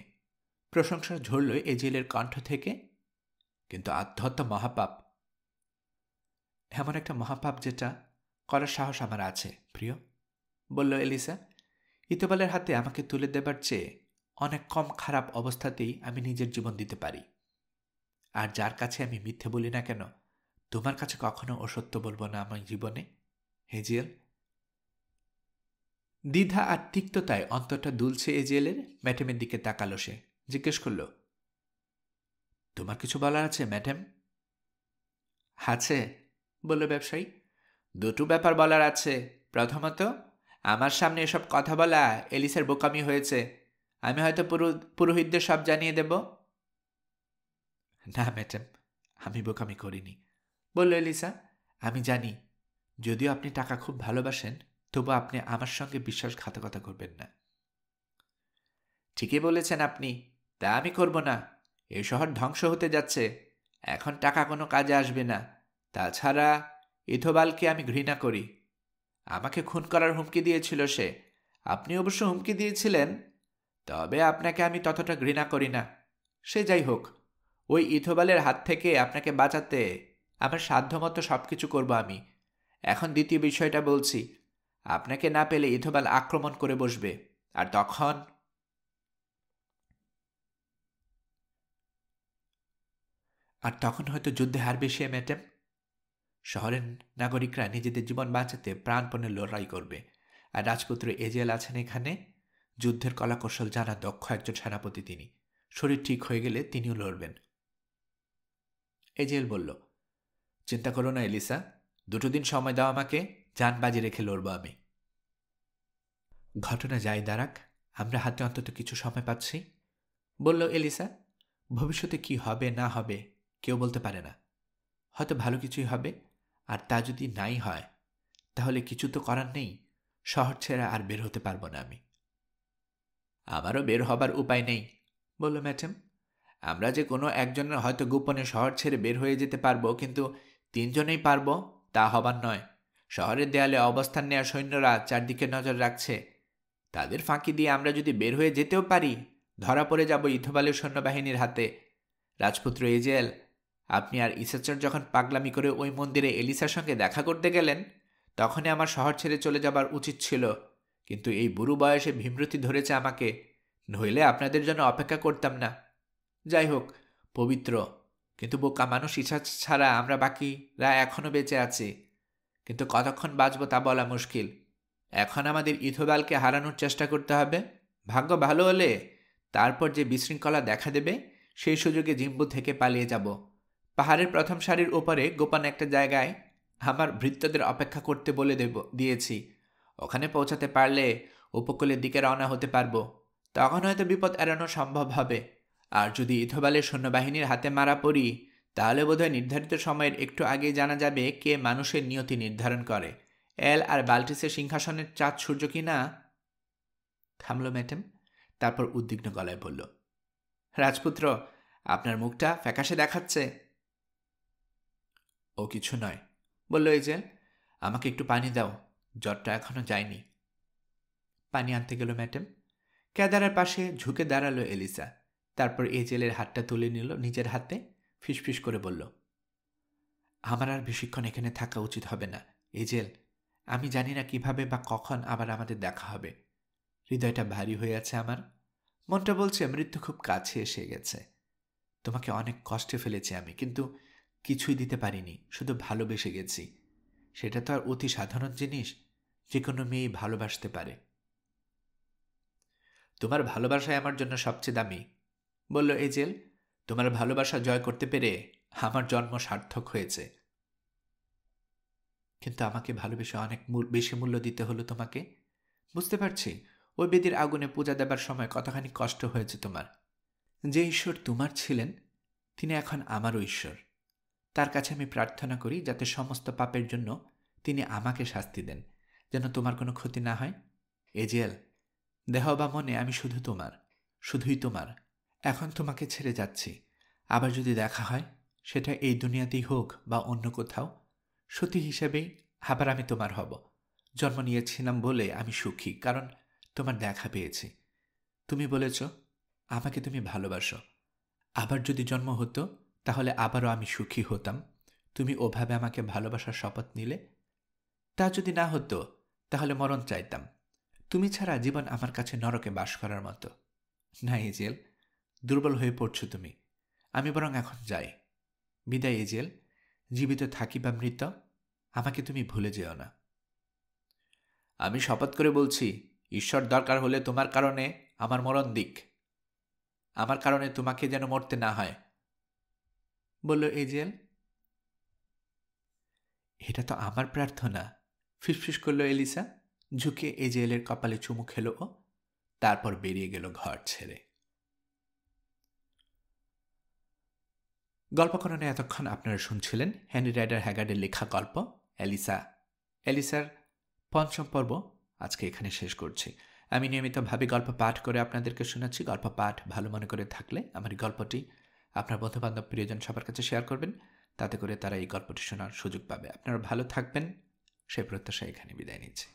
প্রশংসা ঝরল এজেলের কণ্ঠ থেকে। কিন্তু আত্মহত্যা মহাপাপ, এমন একটা মহাপাপ যেটা করার সাহস আমার আছে প্রিয়, বলল এলিসা। ইতোবালের হাতে আমাকে তুলে দেবার চেয়ে অনেক কম খারাপ অবস্থাতেই আমি নিজের জীবন দিতে পারি। আর যার কাছে আমি মিথ্যে বলি না কেন, তোমার কাছে কখনো অসত্য বলবো না আমার জীবনে হেজিয়েল। দ্বিধা আর তিক্ততায় অন্তরটা দুলছে এজেলের। ম্যাডামের দিকে তাকালো সে, জিজ্ঞেস করল, তোমার কিছু বলার আছে ম্যাডাম? আছে, বলল ব্যবসায়ী। দুটো ব্যাপার বলার আছে। প্রথমত, আমার সামনে এসব কথা বলা এলিসার বোকামি হয়েছে। আমি হয়তো পুরোহিতদের সব জানিয়ে দেব। না ম্যাডাম, আমি বোকামি করিনি, বলল এলিসা। আমি জানি যদিও আপনি টাকা খুব ভালোবাসেন, তবু আপনি আমার সঙ্গে বিশ্বাসঘাতকতা করবেন না। ঠিকই বলেছেন আপনি, তা আমি করব না। এই শহর ধ্বংস হতে যাচ্ছে, এখন টাকা কোনো কাজে আসবে না। তাছাড়া ইথোবালকে আমি ঘৃণা করি। আমাকে খুন করার হুমকি দিয়েছিল সে। আপনি অবশ্য হুমকি দিয়েছিলেন, তবে আপনাকে আমি ততটা ঘৃণা করি না। সে যাই হোক, ওই ইথোবালের হাত থেকে আপনাকে বাঁচাতে আমার সাধ্যমতো সব কিছু করব আমি। এখন দ্বিতীয় বিষয়টা বলছি, আপনাকে না পেলে ইথোবাল আক্রমণ করে বসবে, আর তখন হয়তো যুদ্ধে হারবে সে, ম্যাডাম। শহরের নাগরিকরা নিজেদের জীবন বাঁচাতে প্রাণপণে লড়াই করবে, আর রাজপুত্র এজেল আছেন এখানে, যুদ্ধের কলাকৌশল জানা দক্ষ একজন সেনাপতি তিনি। শরীর ঠিক হয়ে গেলে তিনিও লড়বেন। এজেল বলল, চিন্তা করো না এলিসা, 2 দিন সময় দাও আমাকে, জান বাজি রেখে লড়ব আমি। ঘটনা যাই দাঁড়াক, আমরা হাতে অন্তত কিছু সময় পাচ্ছি, বলল এলিসা। ভবিষ্যতে কি হবে না হবে কেউ বলতে পারে না। হয়তো ভালো কিছুই হবে, আর তা যদি নাই হয় তাহলে কিছু তো করার নেই। শহর ছেড়ে আর বের হতে পারবো না আমি। আমারও বের হবার উপায় নেই, বলল ম্যাডাম। আমরা যে কোনো একজনের হয়তো গোপনে শহর ছেড়ে বের হয়ে যেতে পারবো, কিন্তু 3 জনেই পারবো তা হবার নয়। শহরের দেয়ালে অবস্থান নেওয়া সৈন্যরা চারদিকে নজর রাখছে। তাদের ফাঁকি দিয়ে আমরা যদি বের হয়ে যেতেও পারি, ধরা পড়ে যাব ইথোবালের সৈন্যবাহিনীর হাতে। রাজপুত্র এজেল, আপনি আর ইসাচার যখন পাগলামি করে ওই মন্দিরে এলিসার সঙ্গে দেখা করতে গেলেন, তখনই আমার শহর ছেড়ে চলে যাবার উচিত ছিল, কিন্তু এই বুড়ো বয়সে ভীমরতি ধরেছে আমাকে, নইলে আপনাদের জন্য অপেক্ষা করতাম না। যাই হোক, পবিত্র কিন্তু বোকা মানুষ ইচ্ছা ছাড়া আমরা বাকিরা এখনও বেঁচে আছি, কিন্তু কতক্ষণ বাঁচব তা বলা মুশকিল। এখন আমাদের ইথোবালকে হারানোর চেষ্টা করতে হবে। ভাগ্য ভালো হলে তারপর যে বিশৃঙ্খলা দেখা দেবে, সেই সুযোগে জিম্বু থেকে পালিয়ে যাব। পাহাড়ের প্রথম সারির ওপরে গোপন একটা জায়গায় আমার ভৃত্যদের অপেক্ষা করতে বলে দিয়েছি। ওখানে পৌঁছাতে পারলে উপকূলের দিকে রওনা হতে পারবো। তখন হয়তো বিপদ এড়ানো সম্ভব হবে। আর যদি ইথোবালের সৈন্যবাহিনীর হাতে মারা পড়ি, তাহলে বোধহয় নির্ধারিত সময়ের একটু আগেই জানা যাবে কে মানুষের নিয়তি নির্ধারণ করে, এল আর বাল্টিসের সিংহাসনের চাঁদ সূর্য কি না। থামল ম্যাডাম, তারপর উদ্বিগ্ন গলায় বলল, রাজপুত্র, আপনার মুখটা ফ্যাকাশে দেখাচ্ছে। ও কিছু নয়, বলল এজেল। আমাকে একটু পানি দাও, জ্বরটা এখনো যায়নি। পানি আনতে গেল ম্যাডাম। ক্যাদারার পাশে ঝুঁকে দাঁড়ালো এলিসা। তারপর এজেলের হাতটা তুলে নিল নিজের হাতে, ফিসফিস করে বলল, আমার আর বেশিক্ষণ এখানে থাকা উচিত হবে না এজেল। আমি জানি না কিভাবে বা কখন আবার আমাদের দেখা হবে। হৃদয়টা ভারী হয়ে আছে আমার। মনটা বলছে মৃত্যু খুব কাছে এসে গেছে। তোমাকে অনেক কষ্টে ফেলেছি আমি, কিন্তু কিছুই দিতে পারিনি, শুধু ভালোবেসে গেছি। সেটা তো আর অতি সাধারণ জিনিস, যে কোনো মেয়েই ভালোবাসতে পারে। তোমার ভালোবাসাই আমার জন্য সবচেয়ে দামি, বলল এজেল। তোমার ভালোবাসা জয় করতে পেরে আমার জন্ম সার্থক হয়েছে। কিন্তু আমাকে ভালোবেসে অনেক বেশি মূল্য দিতে হলো তোমাকে। বুঝতে পারছি ওই বেদির আগুনে পূজা দেবার সময় কতখানি কষ্ট হয়েছে তোমার। যে ঈশ্বর তোমার ছিলেন, তিনি এখন আমারও ঈশ্বর। তার কাছে আমি প্রার্থনা করি যাতে সমস্ত পাপের জন্য তিনি আমাকে শাস্তি দেন, যেন তোমার কোনো ক্ষতি না হয়। এজেল, দেহ বা মনে আমি শুধু তোমার, শুধুই তোমার। এখন তোমাকে ছেড়ে যাচ্ছি। আবার যদি দেখা হয়, সেটা এই দুনিয়াতেই হোক বা অন্য কোথাও, সতী হিসেবেই আবার আমি তোমার হব। জন্ম নিয়েছিলাম বলে আমি সুখী, কারণ তোমার দেখা পেয়েছি। তুমি বলেছ আমাকে তুমি ভালোবাসো। আবার যদি জন্ম হতো, তাহলে আবারও আমি সুখী হতাম। তুমি ওভাবে আমাকে ভালোবাসার শপথ নিলে। তা যদি না হতো, তাহলে মরণ চাইতাম। তুমি ছাড়া জীবন আমার কাছে নরকে বাস করার মতো। না এজেল, দুর্বল হয়ে পড়ছো তুমি। আমি বরং এখন যাই। বিদায় এজেল। জীবিত থাকি বা মৃত, আমাকে তুমি ভুলে যেও না। আমি শপথ করে বলছি, ঈশ্বর দরকার হলে তোমার কারণে আমার মরণ দিক, আমার কারণে তোমাকে যেন মরতে না হয়, বলল এজেল। এটা তো আমার প্রার্থনা, ফিসফিস করল এলিসা। ঝুঁকে এজেলের কপালে চুমু খেল ও, তারপর বেরিয়ে গেল ঘর ছেড়ে। গল্পকরণে এতক্ষণ আপনারা শুনছিলেন হেনরি রাইডার হ্যাগার্ডের লেখা গল্প এলিসার 5ম পর্ব আজকে এখানে শেষ করছি। আমি নিয়মিতভাবে গল্প পাঠ করে আপনাদেরকে শোনাচ্ছি। গল্প পাঠ ভালো মনে করে থাকলে আমার এই গল্পটি আপনার বন্ধুবান্ধব প্রিয়জন সবার কাছে শেয়ার করবেন, তাতে করে তারা এই গল্পটি শোনার সুযোগ পাবে। আপনারা ভালো থাকবেন, সেই প্রত্যাশা এখানে বিদায় নিচ্ছি।